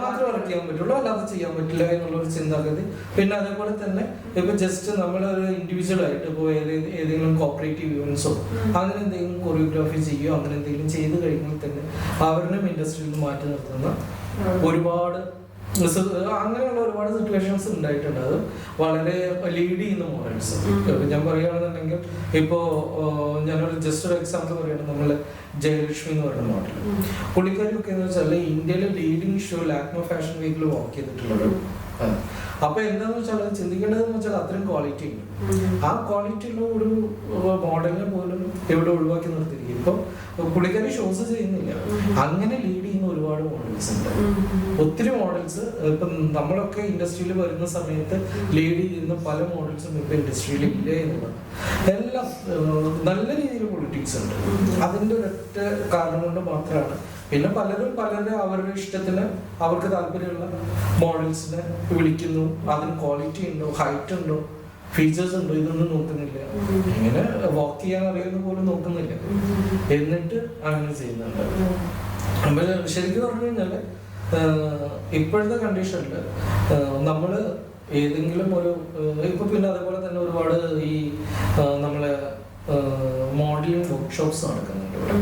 മാത്രമേ വർക്ക് ചെയ്യാൻ പറ്റുള്ളൂ, അല്ലാതെ ചെയ്യാൻ പറ്റില്ല എന്നുള്ള ഒരു ചിന്താഗതി. പിന്നെ അതേപോലെ തന്നെ ഇപ്പൊ ജസ്റ്റ് നമ്മളൊരു ഇൻഡിവിജ്വൽ ആയിട്ട് ഇപ്പൊ ഏതെങ്കിലും കോപ്പറേറ്റീവ് ഇവന്റ്സോ അങ്ങനെ എന്തെങ്കിലും കൊറിയോഗ്രാഫി ചെയ്യോ അങ്ങനെ എന്തെങ്കിലും ചെയ്ത് കഴിഞ്ഞാൽ തന്നെ അവരുടെ ഇൻഡസ്ട്രിയിൽ മാറ്റി നിർത്തുന്ന ഒരുപാട് അങ്ങനെയുള്ള ഒരുപാട് സിറ്റുവേഷൻസ് ഉണ്ടായിട്ടുണ്ട്. അത് വളരെ ലീഡ് ചെയ്യുന്ന മോഡൽസ്. ഞാൻ പറയുകയാണെന്നുണ്ടെങ്കിൽ ഇപ്പോ ഞാനൊരു ജസ്റ്റ് ഒരു എക്സാമ്പിൾ പറയുകയാണെങ്കിൽ നമ്മള് ജയലക്ഷ്മി എന്ന് പറയുന്ന മോഡൽ, പുള്ളിക്കാരിയൊക്കെ എന്ന് വെച്ചാൽ ഇന്ത്യയിലെ ലീഡിങ് ഷോ ലാക്മോ ഫാഷൻ വീക്കിൽ വർക്ക് ചെയ്തിട്ടുള്ളത്. അപ്പൊ എന്താന്ന് വെച്ചാൽ ചിന്തിക്കേണ്ടതെന്ന് വെച്ചാൽ അത്രയും ക്വാളിറ്റി ഉണ്ട്. ആ ക്വാളിറ്റിയുള്ള ഒരു മോഡലിനെ പോലും ഇവിടെ ഒഴിവാക്കി നിർത്തിയിരിക്കും. ഇപ്പൊ പുള്ളിക്കാരി ഷോസ് ചെയ്യുന്നില്ല. അങ്ങനെ ലീഡ് ചെയ്യുന്ന ഒരുപാട് മോഡൽസ് ഉണ്ട്, ഒത്തിരി മോഡൽസ്. ഇപ്പൊ നമ്മളൊക്കെ ഇൻഡസ്ട്രിയിൽ വരുന്ന സമയത്ത് ലീഡ് ചെയ്യുന്ന പല മോഡൽസും ഇപ്പൊ ഇൻഡസ്ട്രിയിൽ ഇല്ല എന്നുള്ളത്. എല്ലാം നല്ല രീതിയിൽ പൊളിറ്റിക്സ് ഉണ്ട്. അതിന്റെ ഒരൊറ്റ കാരണം കൊണ്ട് മാത്രമാണ്. പിന്നെ പലരും അവരുടെ ഇഷ്ടത്തിന് അവർക്ക് താല്പര്യമുള്ള മോഡൽസിനെ വിളിക്കുന്നു. അതിന് ക്വാളിറ്റി ഉണ്ടോ, ഹൈറ്റ് ഉണ്ടോ, ഫീച്ചേഴ്സ് ഉണ്ടോ, ഇതൊന്നും നോക്കുന്നില്ല. ഇങ്ങനെ വാക്ക് ചെയ്യാൻ അറിയുന്ന പോലും നോക്കുന്നില്ല, എന്നിട്ട് അങ്ങനെ ചെയ്യുന്നുണ്ട്. അപ്പൊ ശരിക്കും പറഞ്ഞു കഴിഞ്ഞാല് ഇപ്പോഴത്തെ കണ്ടീഷനിൽ നമ്മള് ഏതെങ്കിലും ഒരു ഇപ്പൊ പിന്നെ അതേപോലെ തന്നെ ഒരുപാട് ഈ നമ്മളെ മോഡലിംഗ് വർക്ക്ഷോപ്സ് നടക്കുന്നുണ്ട് ഇവിടെ.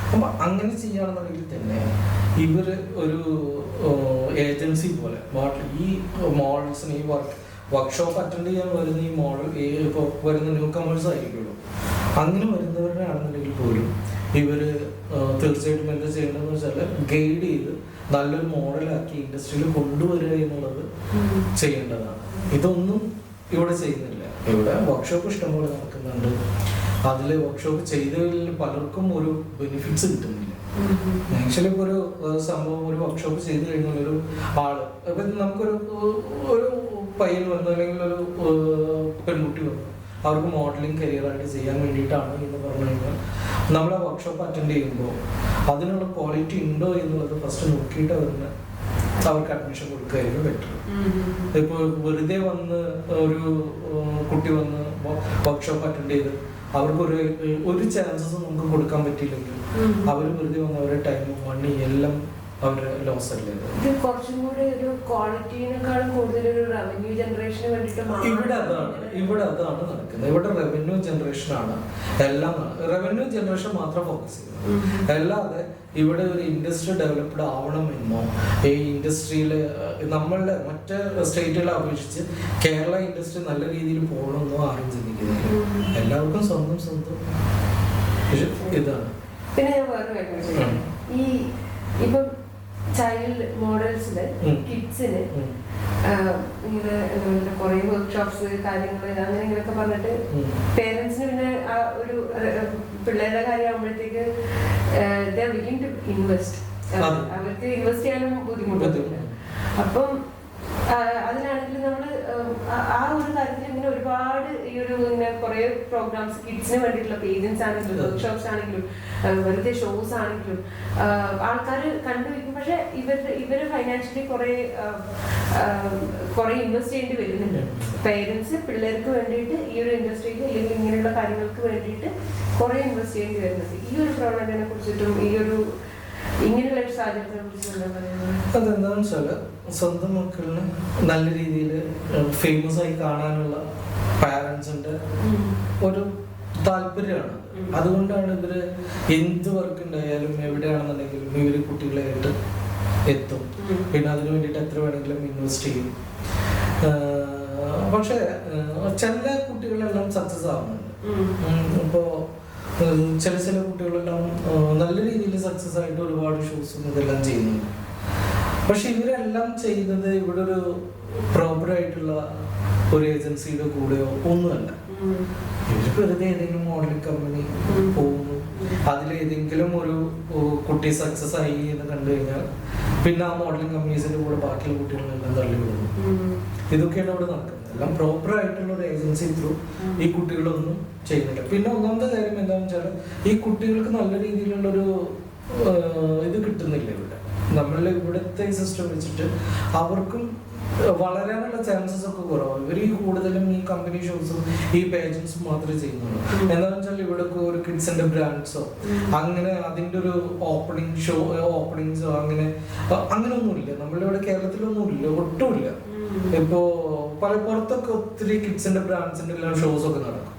അപ്പൊ അങ്ങനെ ചെയ്യുകയാണെന്നുണ്ടെങ്കിൽ തന്നെ ഇവര് ഒരു ഏജൻസി പോലെ ഈ മോഡൽസിന് ഈ വർക്ക്ഷോപ്പ് അറ്റൻഡ് ചെയ്യാൻ വരുന്ന ഈ മോഡൽ ഇപ്പോൾ വരുന്ന ന്യൂ കമേഴ്സ് ആയിരിക്കുള്ളൂ. അങ്ങനെ വരുന്നവരുടെ ആണെന്നുണ്ടെങ്കിൽ പോലും ഇവര് തീർച്ചയായിട്ടും എന്താ ചെയ്യേണ്ടതെന്ന് വെച്ചാൽ ഗൈഡ് ചെയ്ത് നല്ലൊരു മോഡലാക്കി ഇൻഡസ്ട്രിയിൽ കൊണ്ടുവരിക എന്നുള്ളത് ചെയ്യേണ്ടതാണ്. ഇതൊന്നും ഇവിടെ ചെയ്യുന്നില്ല. ഇവിടെ വർക്ക്ഷോപ്പ് ഇഷ്ടംപോലെ നടക്കുന്നുണ്ട്. അതിൽ വർക്ക്ഷോപ്പ് ചെയ്തതിൽ പലർക്കും ഒരു ബെനിഫിറ്റ്സ് കിട്ടുന്നില്ല. ആക്ച്വലി ഇപ്പോൾ ഒരു സംഭവം ഒരു വർക്ക്ഷോപ്പ് ചെയ്ത് കഴിഞ്ഞാൽ ഒരു ആള് ഇപ്പം നമുക്കൊരു ഒരു പയ്യൻ വന്നു അല്ലെങ്കിൽ ഒരു പെൺകുട്ടി വന്നു, അവർക്ക് മോഡലിംഗ് കരിയറായിട്ട് ചെയ്യാൻ വേണ്ടിയിട്ടാണ് എന്ന് പറഞ്ഞു കഴിഞ്ഞാൽ നമ്മൾ ആ വർക്ക്ഷോപ്പ് അറ്റൻഡ് ചെയ്യുമ്പോൾ അതിനുള്ള ക്വാളിറ്റി ഉണ്ടോ എന്നുള്ളത് ഫസ്റ്റ് നോക്കിയിട്ട് അവർക്ക് അഡ്മിഷൻ കൊടുക്കുകയായിരുന്നു ബെറ്റർ. ഇപ്പോൾ വെറുതെ വന്ന് ഒരു കുട്ടി വന്ന് വർക്ക്ഷോപ്പ് അറ്റൻഡ് ചെയ്ത് അവർക്കൊരു ഒരു ചാൻസസ് നമുക്ക് കൊടുക്കാൻ പറ്റിയില്ലെങ്കിൽ അവർ വെറുതെ വന്ന് അവരുടെ ടൈമും മണി എല്ലാം അവരുടെ ലോസ് അല്ലേ. ഇത് കുറച്ചും കൂടി ഒരു ക്വാളിറ്റിനേക്കാളും കൂടുതൽ ഒരു റവന്യൂ ജനറേഷന് വേണ്ടിയിട്ട് ഇവിടെ അതാണ് നടക്കുന്നത്. ഇവിടെ റവന്യൂ ജനറേഷൻ ആണ് എല്ലാം. റവന്യൂ ജനറേഷൻ മാത്രം ഫോക്കസ് ചെയ്യുന്നത്, അല്ലാതെ ഇവിടെ ഒരു ഇൻഡസ്ട്രി ഡെവലപ്ഡ് ആവണമെന്നോ ഈ ഇൻഡസ്ട്രിയിൽ നമ്മളുടെ മറ്റ് സ്റ്റേറ്റുകളെ അപേക്ഷിച്ച് കേരള ഇൻഡസ്ട്രി നല്ല രീതിയിൽ പോകണമെന്നോ ആരും ചിന്തിക്കുന്നില്ല. എല്ലാവർക്കും സ്വന്തം ഇതാണ്. പിന്നെ ഞാൻ വേറെ കാര്യം, ഈ ഇപ്പം ചൈൽഡ് മോഡൽസില് കിഡ്സിന് ഇങ്ങനെ കുറെ വർക്ക്ഷോപ്സ് കാര്യങ്ങൾ അങ്ങനെ ഇങ്ങനെയൊക്കെ പറഞ്ഞിട്ട് പേരൻസിന് പിന്നെ ആ ഒരു പിള്ളേരുടെ കാര്യമാകുമ്പോഴത്തേക്ക് ഇൻവെസ്റ്റ്, അവർക്ക് ഇൻവെസ്റ്റ് ചെയ്യാനും ബുദ്ധിമുട്ടൊന്നുമില്ല. അപ്പം അതിനാണെങ്കിൽ നമ്മള് ആ ഒരു കാര്യത്തിൽ ഇങ്ങനെ ഒരുപാട് ഈ ഒരു ഇങ്ങനെ കുറെ പ്രോഗ്രാംസ് കിഡ്സിന് വേണ്ടിയിട്ടുള്ള പേജൻസ് ആണെങ്കിലും വർക്ക്ഷോപ്സ് ആണെങ്കിലും വെറുതെ ഷോസ് ആണെങ്കിലും ആൾക്കാർ കണ്ടുവയ്ക്കും. പക്ഷെ ഇവര് ഫൈനാൻഷ്യലി കുറെ ഇൻവെസ്റ്റ് ചെയ്യേണ്ടി വരുന്നുണ്ട്. പേരൻസ് പിള്ളേർക്ക് വേണ്ടിയിട്ട് ഈ ഒരു ഇൻഡസ്ട്രിയിൽ അല്ലെങ്കിൽ ഇങ്ങനെയുള്ള കാര്യങ്ങൾക്ക് വേണ്ടിയിട്ട് കുറെ ഇൻവെസ്റ്റ് ചെയ്യേണ്ടി വരുന്നുണ്ട്. ഈ ഒരു പ്രവണതയെ കുറിച്ചിട്ടും ഈ ഒരു ഇങ്ങനെയുള്ള ഒരു സാഹചര്യത്തെ കുറിച്ച് എന്താ പറയുന്നത്? അതെന്താണെന്ന് വെച്ചാൽ സ്വന്തം മക്കളിന് നല്ല രീതിയിൽ ഫേമസ് ആയി കാണാനുള്ള പാരൻസിന്റെ ഒരു താല്പര്യമാണ്. അതുകൊണ്ടാണ് ഇവര് എന്ത് വർക്ക് ഉണ്ടായാലും എവിടെയാണെന്നുണ്ടെങ്കിലും ഇവര് കുട്ടികളായിട്ട് എത്തും. പിന്നെ അതിനു വേണ്ടിയിട്ട് എത്ര വേണമെങ്കിലും ഇൻവെസ്റ്റ് ചെയ്യും. പക്ഷെ ചില കുട്ടികളെല്ലാം സക്സസ് ആവുന്നുണ്ട്. ഇപ്പോ ചില കുട്ടികളെല്ലാം നല്ല രീതിയിൽ സക്സസ് ആയിട്ട് ഒരുപാട് ഷോസും ഇതെല്ലാം ചെയ്യുന്നുണ്ട്. പക്ഷെ ഇവരെല്ലാം ചെയ്യുന്നത് ഇവിടെ ഒരു പ്രോപ്പർ ആയിട്ടുള്ള ഒരു ഏജൻസിയുടെ കൂടെയോ ഒന്നുമല്ല. ഇവർ വെറുതെ ഏതെങ്കിലും മോഡലിംഗ് കമ്പനി പോകുന്നു, അതിലേതെങ്കിലും ഒരു കുട്ടി സക്സസ് ആയി എന്ന് കണ്ടു കഴിഞ്ഞാൽ പിന്നെ ആ മോഡലിംഗ് കമ്പനീസിന്റെ കൂടെ ബാക്കിയുള്ള കുട്ടികളെല്ലാം തള്ളി വിടുന്നു. ഇതൊക്കെയാണ് ഇവിടെ നടക്കുന്നത്. എല്ലാം പ്രോപ്പർ ആയിട്ടുള്ള ഒരു ഏജൻസി ത്രൂ ഈ കുട്ടികളൊന്നും ചെയ്യുന്നില്ല. പിന്നെ ഒന്നാമത്തെ കാര്യം എന്താണെന്ന് വെച്ചാൽ ഈ കുട്ടികൾക്ക് നല്ല രീതിയിലുള്ളൊരു ഇത് കിട്ടുന്നില്ല ഇവിടെ. നമ്മളുടെ ഇവിടുത്തെ സിസ്റ്റം വെച്ചിട്ട് അവർക്കും വളരാനുള്ള ചാൻസസ് ഒക്കെ കുറവാണ്. ഇവർ ഈ കൂടുതലും ഈ കമ്പനി ഷോസും ഈ പേജൻസും മാത്രമേ ചെയ്യുന്നുള്ളൂ. എന്താണെന്ന് വെച്ചാൽ ഇവിടെ ഒരു കിഡ്സിന്റെ ബ്രാൻഡ്സോ അങ്ങനെ അതിന്റെ ഒരു ഓപ്പണിങ്സോ അങ്ങനെയൊന്നുമില്ല. നമ്മളുടെ ഇവിടെ കേരളത്തിലൊന്നുമില്ല, ഒട്ടുമില്ല. ഇപ്പോ പുറത്തൊക്കെ ഒത്തിരി കിഡ്സിന്റെ ബ്രാൻഡ്സിന്റെ എല്ലാം ഷോസ് ഒക്കെ നടക്കും.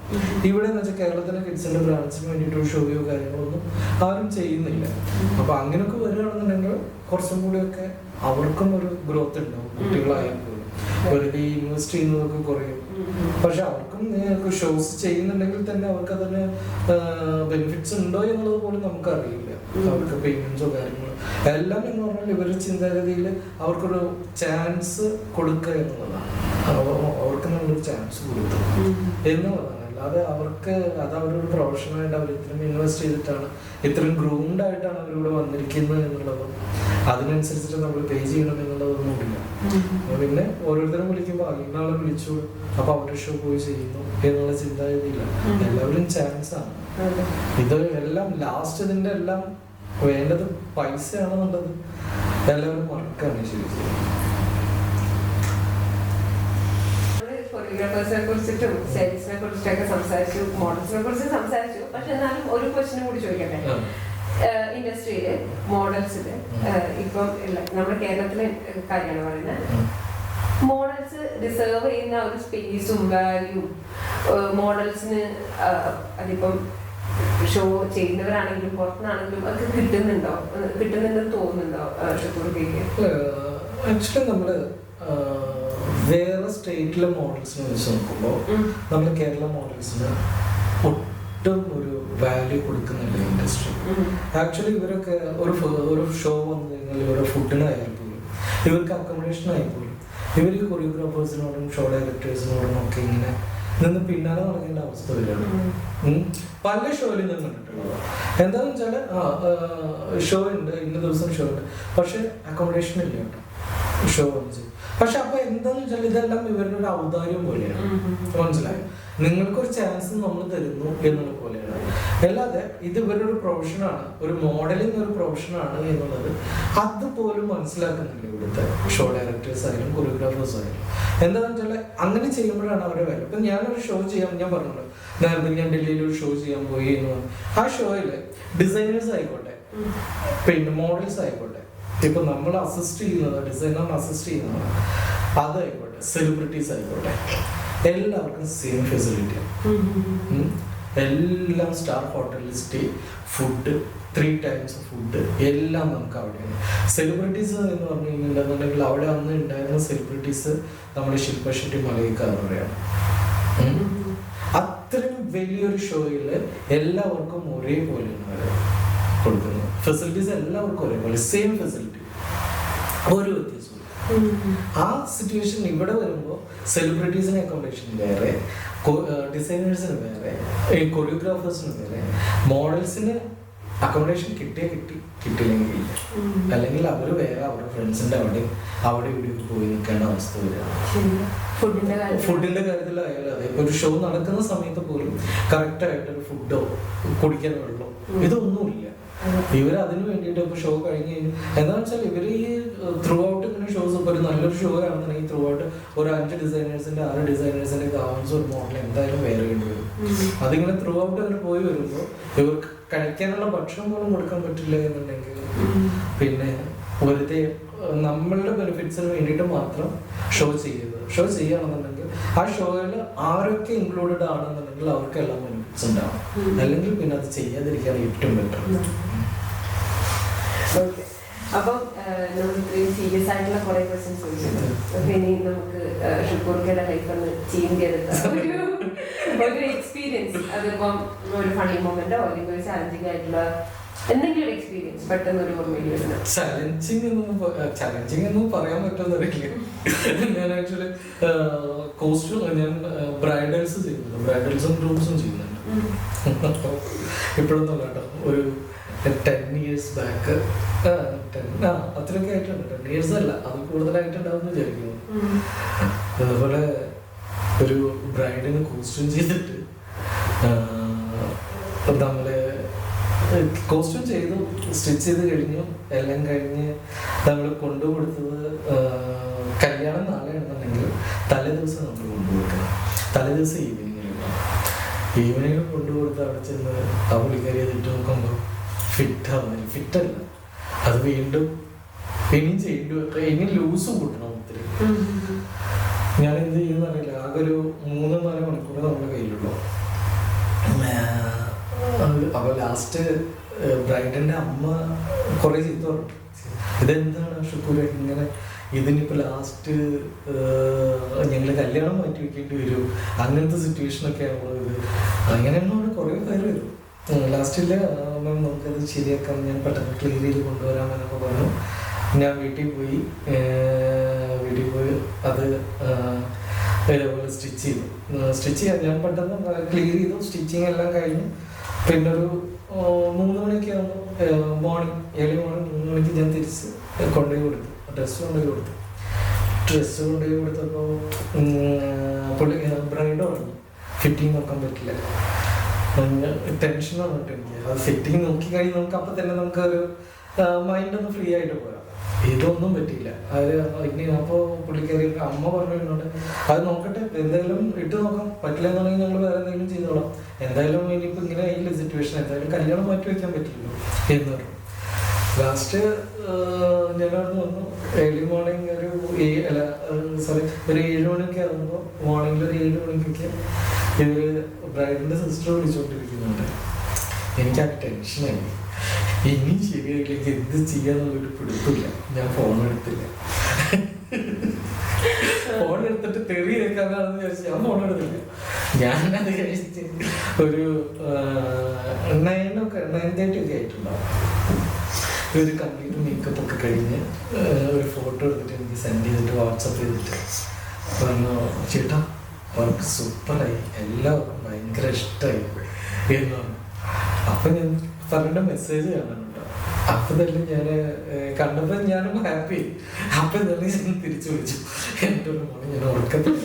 ഇവിടെ എന്ന് വെച്ചാൽ കേരളത്തിലെ കിഡ്സിന്റെ ബ്രാൻഡ്സിന് വേണ്ടിയിട്ട് ഷോയോ കാര്യങ്ങളൊന്നും ആരും ചെയ്യുന്നില്ല. അപ്പൊ അങ്ങനെയൊക്കെ വരികയാണെന്നുണ്ടെങ്കിൽ കുറച്ചും കൂടിയൊക്കെ അവർക്കും ഒരു ഗ്രോത്ത് ഉണ്ടാവും. കുട്ടികളായാലും വെറുതെ ഇൻവെസ്റ്റ് ചെയ്യുന്നതൊക്കെ കുറയും. പക്ഷെ അവർക്കും ഷോസ് ചെയ്യുന്നുണ്ടെങ്കിൽ തന്നെ അവർക്ക് അതിന് ബെനിഫിറ്റ്സ് ഉണ്ടോ എന്നുള്ളത് പോലും നമുക്ക് അറിയില്ല. അവർക്ക് പേയ്മെന്റ്സോ കാര്യങ്ങളോ എല്ലാം എന്ന് പറഞ്ഞാൽ ഇവരുടെ ചിന്താഗതിയിൽ അവർക്കൊരു ചാൻസ് കൊടുക്കുക എന്നുള്ളതാണ്. അവർക്ക് നല്ലൊരു ചാൻസ് കൊടുത്തു എന്നുള്ളതാണ്. അല്ലാതെ അവർക്ക് അത് അവരൊരു പ്രൊഫഷണലായിട്ട് അവർ ഇത്രയും ഇൻവെസ്റ്റ് ചെയ്തിട്ടാണ് ഇത്രയും ഗ്രൂംഡ് ആയിട്ടാണ് അവരിവിടെ വന്നിരിക്കുന്നത് എന്നുള്ളതും അതിനനുസരിച്ചിട്ട് നമ്മൾ പേ ചെയ്യണം എന്നുള്ളതൊന്നും ഇല്ല. പിന്നെ ഓരോരുത്തരും വിളിക്കുമ്പോൾ ഇന്നാളെ വിളിച്ചു അപ്പൊ അവരുടെ ഷോ പോയി ചെയ്യുന്നു എന്നുള്ള ചിന്താഗതിയില്ല. എല്ലാവരും ചാൻസ് ആണ്. ഇത് എല്ലാം ലാസ്റ്റ് ഇതിന്റെ എല്ലാം വേണ്ടത് പൈസയാണെന്നുള്ളത് എല്ലാവരും മറക്കാണ് ശരിക്കും. ഫോട്ടോഗ്രാഫേഴ്സിനെ കുറിച്ചിട്ടും സ്റ്റൈലിസ്റ്റിനെ കുറിച്ചിട്ടൊക്കെ സംസാരിച്ചു, മോഡൽസിനെ കുറിച്ച് സംസാരിച്ചു. പക്ഷെ എന്നാലും ഒരു ക്വസ്റ്റ്യൻ കൂടി ചോദിക്കട്ടെ. ഇൻഡസ്ട്രിയില് മോഡൽസില് ഇപ്പം നമ്മുടെ കേരളത്തിലെ കാര്യമാണ് പറയുന്നത്. മോഡൽസ് ഡിസേർവ് ചെയ്യുന്ന ഒരു സ്പേസും വാല്യൂ മോഡൽസിന് അതിപ്പം ഷോ ചെയ്യുന്നവരാണെങ്കിലും പുറത്തുനിന്നാണെങ്കിലും ഒക്കെ കിട്ടുന്നുണ്ടെന്ന് തോന്നുന്നുണ്ടോ ഷുക്കൂർക്കേക്ക്? ആക്ച്വലി നമ്മള് വേറെ സ്റ്റേറ്റിലെ മോഡൽസിനെ വെച്ച് നോക്കുമ്പോൾ നമ്മൾ കേരള മോഡൽസിന് ഒട്ടും ഒരു വാല്യൂ കൊടുക്കുന്നില്ല ഇൻഡസ്ട്രി. ആക്ച്വലി ഇവരൊക്കെ ഒരു ഷോ വന്നു കഴിഞ്ഞാൽ ഇവരുടെ ഫുഡിനായാലും പോലും ഇവർക്ക് അക്കോമഡേഷൻ ആയി പോലും ഇവർ ഈ കൊറിയോഗ്രാഫേഴ്സിനോടും ഷോ ഡയറക്ടേഴ്സിനോടും ഒക്കെ ഇങ്ങനെ നിന്ന് പിന്നാലെ നടക്കേണ്ട അവസ്ഥ വരികയാണ്. പല ഷോയിലും ഞാൻ കണ്ടിട്ടുള്ളത് എന്താണെന്ന് വെച്ചാല് ഷോ ഉണ്ട്, ഇന്ന ദിവസം ഷോ ഉണ്ട്, പക്ഷെ അക്കോമഡേഷൻ ഇല്ല കേട്ടോ ഷോ വന്നിച്ച്. പക്ഷെ അപ്പൊ എന്താന്ന് വെച്ചാൽ ഇതെല്ലാം ഇവരുടെ ഒരു ഔദാര്യം പോലെയാണ്. മനസ്സിലായോ? നിങ്ങൾക്കൊരു ചാൻസ് നമ്മൾ തരുന്നു എന്നുള്ള പോലെയാണ്. അല്ലാതെ ഇത് ഇവരുടെ ഒരു പ്രൊഫഷനാണ്, ഒരു മോഡലിംഗ് ഒരു പ്രൊഫഷനാണ് എന്നുള്ളത് അതുപോലും മനസ്സിലാക്കുന്നില്ല ഇവിടുത്തെ ഷോ ഡയറക്ടേഴ്സ് ആയാലും കൊറിയോഗ്രാഫേഴ്സ് ആയാലും. എന്താണെന്ന് വെച്ചാൽ അങ്ങനെ ചെയ്യുമ്പോഴാണ് അവരെ വില. ഇപ്പൊ ഞാനൊരു ഷോ ചെയ്യാൻ, ഞാൻ പറഞ്ഞല്ലോ നേരത്തെ ഞാൻ ഡൽഹിയിൽ ഒരു ഷോ ചെയ്യാൻ പോയി എന്ന് പറഞ്ഞു. ആ ഷോയില് ഡിസൈനേഴ്സ് ആയിക്കോട്ടെ, പിന്നെ മോഡൽസ് ആയിക്കോട്ടെ, ഇപ്പൊ നമ്മൾ അസിസ്റ്റ് ചെയ്യുന്നത് ഡിസൈനറിന് അസിസ്റ്റ് ചെയ്യുന്നതാണ്, അതായിക്കോട്ടെ സെലിബ്രിറ്റീസ് ആയിക്കോട്ടെ, എല്ലാവർക്കും സെയിം ഫെസിലിറ്റിയാണ്. എല്ലാം സ്റ്റാർ ഹോട്ടലിൽ സ്റ്റേ, ഫുഡ് 3 times ഫുഡ് എല്ലാം നമുക്ക് അവിടെയാണ്. സെലിബ്രിറ്റീസ് എന്ന് പറഞ്ഞു കഴിഞ്ഞിട്ടുണ്ടെന്നുണ്ടെങ്കിൽ അവിടെ അന്ന് ഉണ്ടായിരുന്ന സെലിബ്രിറ്റീസ് നമ്മുടെ ശില്പ ഷെട്ടി മലയിക്കാറുടെയാണ്. അത്രയും വലിയൊരു ഷോയിൽ എല്ലാവർക്കും ഒരേപോലെയാണ് കൊടുക്കുന്നത്. ഫെസിലിറ്റീസ് എല്ലാവർക്കും ഒരേപോലെ, സെയിം ഫെസിലിറ്റി, ഒരു വ്യത്യാസവും. ആ സിറ്റുവേഷൻ ഇവിടെ വരുമ്പോൾ സെലിബ്രിറ്റീസിന് അക്കോമഡേഷൻ വേറെ, ഡിസൈനേഴ്സിന് വേറെ, കൊറിയോഗ്രാഫേഴ്സിന് വേറെ, മോഡൽസിന് അക്കോമഡേഷൻ കിട്ടിയേ കിട്ടിയില്ലെങ്കിൽ അല്ലെങ്കിൽ അവർ വേറെ അവരുടെ ഫ്രണ്ട്സിന്റെ അവിടെ ഇവിടെ പോയി നിൽക്കേണ്ട അവസ്ഥ വരിക. ഫുഡിന്റെ കാര്യത്തിലായാലും അതെ. ഒരു ഷോ നടക്കുന്ന സമയത്ത് പോലും കറക്റ്റ് ആയിട്ടൊരു ഫുഡോ കുടിക്കാൻ വെള്ളമോ ഇതൊന്നുമില്ല. ഇവർ അതിന് വേണ്ടിയിട്ട് ഇപ്പൊ ഷോ കഴിഞ്ഞ് എന്താണെന്ന് വെച്ചാൽ ഇവര് ഈ ത്രൂ ഔട്ട് ഇങ്ങനെ ഷോസ് ഇപ്പൊ ഒരു നല്ലൊരു ഷോ ആണെന്നുണ്ടെങ്കിൽ ത്രൂ ഔട്ട് ഒരു 5 ഡിസൈനേഴ്സിന്റെ 6 ഡിസൈനേഴ്സിന്റെ ഗൗൺസ് ഒരു മോഡൽ എന്തായാലും വേറെ വേണ്ടി വരും. അതിങ്ങനെ ത്രൂ ഔട്ട് അങ്ങനെ പോയി വരുമ്പോൾ ഇവർക്ക് കഴിക്കാനുള്ള ഭക്ഷണം പോലും കൊടുക്കാൻ പറ്റില്ല എന്നുണ്ടെങ്കിൽ പിന്നെ വെറുതെ നമ്മളുടെ ബെനിഫിറ്റ്സിന് വേണ്ടിയിട്ട് മാത്രം ഷോ ചെയ്യുകയാണെന്നുണ്ടെങ്കിൽ ആ ഷോയിൽ ആരൊക്കെ ഇൻക്ലൂഡഡ് ആണെന്നുണ്ടെങ്കിൽ അവർക്ക് എല്ലാം ബെനിഫിറ്റ്സ് ഉണ്ടാവും. അല്ലെങ്കിൽ പിന്നെ അത് ചെയ്യാതിരിക്കാൻ ഏറ്റവും ബെറ്റർ. അപ്പം നമുക്ക് ഇത്രയും സീരിയസ് ആയിട്ടുള്ള കുറെ ക്വസ്റ്റ്യൻസ് ചോദിച്ചിട്ടുണ്ട്. അപ്പൊ ഇനി നമുക്ക് ഷുക്കൂർക്കയുടെ ലൈഫ് ഒന്ന് ചേഞ്ച് ചെയ്തിട്ട് ഒരു എക്സ്പീരിയൻസ്, അതിപ്പം ഒരു ഫണ്ണി മൊമെന്റോ അല്ലെങ്കിൽ ഒരു ചാലഞ്ചിങ് ആയിട്ടുള്ള എന്തെങ്കിലും എക്സ്പീരിയൻസ് പെട്ടെന്ന് ഒരു ഓർമ്മയിൽ വരുന്നത്. ചലഞ്ചിങ് എന്നും പറയാൻ പറ്റുമെന്നറിയില്ല. ഞാൻ ആക്ച്വലി കോസ്റ്റ്യൂം ഞാൻ ബ്രൈഡൽസ് ചെയ്യുന്നുണ്ട്, ബ്രൈഡൽസും ഗ്രൂംസും ചെയ്യുന്നുണ്ട്. ഇപ്പോഴൊന്നും കേട്ടോ ഒരു 10 years ബാക്ക് അത്രയൊക്കെ ആയിട്ടുണ്ട്. 10 years അല്ല, അത് കൂടുതലായിട്ടുണ്ടാവും എന്ന് വിചാരിക്കുന്നു. അതുപോലെ ഒരു ബ്രൈഡിന് കോസ്റ്റ്യൂം ചെയ്തിട്ട് നമ്മള് കോസ്റ്റ്യൂം ചെയ്തു, സ്റ്റിച്ച് ചെയ്ത് കഴിഞ്ഞു, എല്ലാം കഴിഞ്ഞ് നമ്മൾ കൊണ്ടുകൊടുത്തത് കല്യാണം നാളെയാണെന്നുണ്ടെങ്കിൽ തലേ ദിവസം നമ്മൾ കൊണ്ടുകൊടുക്കണം. തലേ ദിവസം ഈവനിങ്ങിൽ കൊണ്ടുകൊടുത്ത് അവിടെ ചെന്ന് ആ പുള്ളിക്കാരി അതിട്ട് നോക്കുമ്പോൾ ഫിറ്റല്ല, അത് വീണ്ടും ഇനിയും ചെയ്യേണ്ടി, ഇനി ലൂസ് കൂട്ടണം ഒത്തിരി. ഞാൻ എന്ത് ചെയ്യുന്ന അറിയില്ല. ആകെ ഒരു 3-4 മണിക്കൂർ നമ്മുടെ കയ്യിലുള്ളൂ. അപ്പൊ ലാസ്റ്റ് ബ്രൈഡിന്റെ അമ്മ കുറെ ചീത്ത പറഞ്ഞു, ഇതെന്താണ് ഷുക്കൂര ഇങ്ങനെ, ഇതിനിപ്പോ ലാസ്റ്റ് ഞങ്ങള് കല്യാണം മാറ്റി വെക്കേണ്ടി വരും, അങ്ങനത്തെ സിറ്റുവേഷനൊക്കെ ആവുന്നത്. അങ്ങനെയാണ് കുറെ പേര് വരും. ലാസ്റ്റില് മാം നമുക്കത് ശരിയാക്കാം, ഞാൻ പെട്ടെന്ന് ക്ലിയർ ചെയ്ത് കൊണ്ടുവരാം എന്നൊക്കെ പറഞ്ഞു. ഞാൻ വീട്ടിൽ പോയി അത് ഇതേപോലെ സ്റ്റിച്ച് ചെയ്യാൻ ഞാൻ പെട്ടെന്ന് ക്ലിയർ ചെയ്തു. സ്റ്റിച്ചിങ് എല്ലാം കഴിഞ്ഞു. പിന്നെ ഒരു 3 മണിയൊക്കെ ആകുമ്പോൾ ഏർലി മോർണിംഗ് 3 മണിക്ക് ഞാൻ തിരിച്ച് കൊണ്ടുപോയി കൊടുത്തു. ഡ്രസ്സ് കൊണ്ടുപോയി കൊടുത്തപ്പോൾ ബ്രൈഡ് പറഞ്ഞു ഫിറ്റിംഗ് നോക്കാൻ പറ്റില്ല. ടെൻഷൻ വന്നിട്ട് എനിക്ക് അത് ഫിറ്റിംഗ് നോക്കി കഴിഞ്ഞ് നമുക്ക് അപ്പം തന്നെ നമുക്കൊരു മൈൻഡ് ഒന്ന് ഫ്രീ ആയിട്ട് പോരാം. ഇതൊന്നും പറ്റിയില്ല. അത് ഇനി അപ്പോൾ പുള്ളിക്കാരി അമ്മ പറഞ്ഞു എന്നോട് അത് നോക്കട്ടെ, എന്തായാലും ഇട്ട് നോക്കാം, പറ്റില്ല എന്നുണ്ടെങ്കിൽ ഞങ്ങൾ വേറെ എന്തെങ്കിലും ചെയ്തോളാം, എന്തായാലും ഇനിയിപ്പോൾ ഇങ്ങനെ ആയില്ല സിറ്റുവേഷൻ, എന്തായാലും കല്യാണം മാറ്റി വയ്ക്കാൻ പറ്റില്ലല്ലോ എന്ന് പറഞ്ഞു. ലാസ്റ്റ് ഞാനവിടെ വന്നു. ഏർലി മോർണിംഗ് ഒരു 7 മണിയൊക്കെ ആകുമ്പോൾ, മോർണിംഗിൽ ഒരു 7 മണിക്കൊക്കെ ഇവര് ബ്രൈഡിന്റെ സിസ്റ്റർ വിളിച്ചുകൊണ്ടിരിക്കുന്നുണ്ട്. എനിക്ക് ആ ടെൻഷനായി, ഇനി ശരിയായില്ലെങ്കിൽ എന്ത് ചെയ്യാന്നുള്ളൊരു പിടുത്തില്ല. ഞാൻ ഫോൺ എടുത്തില്ല. ഫോൺ എടുത്തിട്ട് തെറി കേൾക്കാനാണെന്ന് വിചാരിച്ചു ഞാൻ ഫോൺ എടുത്തില്ല. ഞാനത് കഴിച്ച് ഒരു 9:30 ഒക്കെ ആയിട്ടുണ്ടാവും. ഒരു കംപ്ലീറ്റ് മേക്കപ്പ് ഒക്കെ കഴിഞ്ഞ് ഒരു ഫോട്ടോ എടുത്തിട്ട് എനിക്ക് സെൻഡ് ചെയ്തിട്ട് വാട്സപ്പ് ചെയ്തിട്ട് പറഞ്ഞു, ചേട്ടാ വർക്ക് സൂപ്പറായി, എല്ലാവർക്കും ഭയങ്കര ഇഷ്ടമായി എന്നാണ്. അപ്പൊ ഞാൻ പറഞ്ഞ മെസ്സേജ് കാണാനുണ്ടോ, അപ്പൊ തന്നെ ഞാൻ കണ്ടപ്പോ ഞാനും ഹാപ്പി. അപ്പൊ തന്നെ ഞാൻ തിരിച്ചു വിളിച്ചു, എൻ്റെ ഒരു മോനെ ഞാൻ ഉറക്കത്തിൽ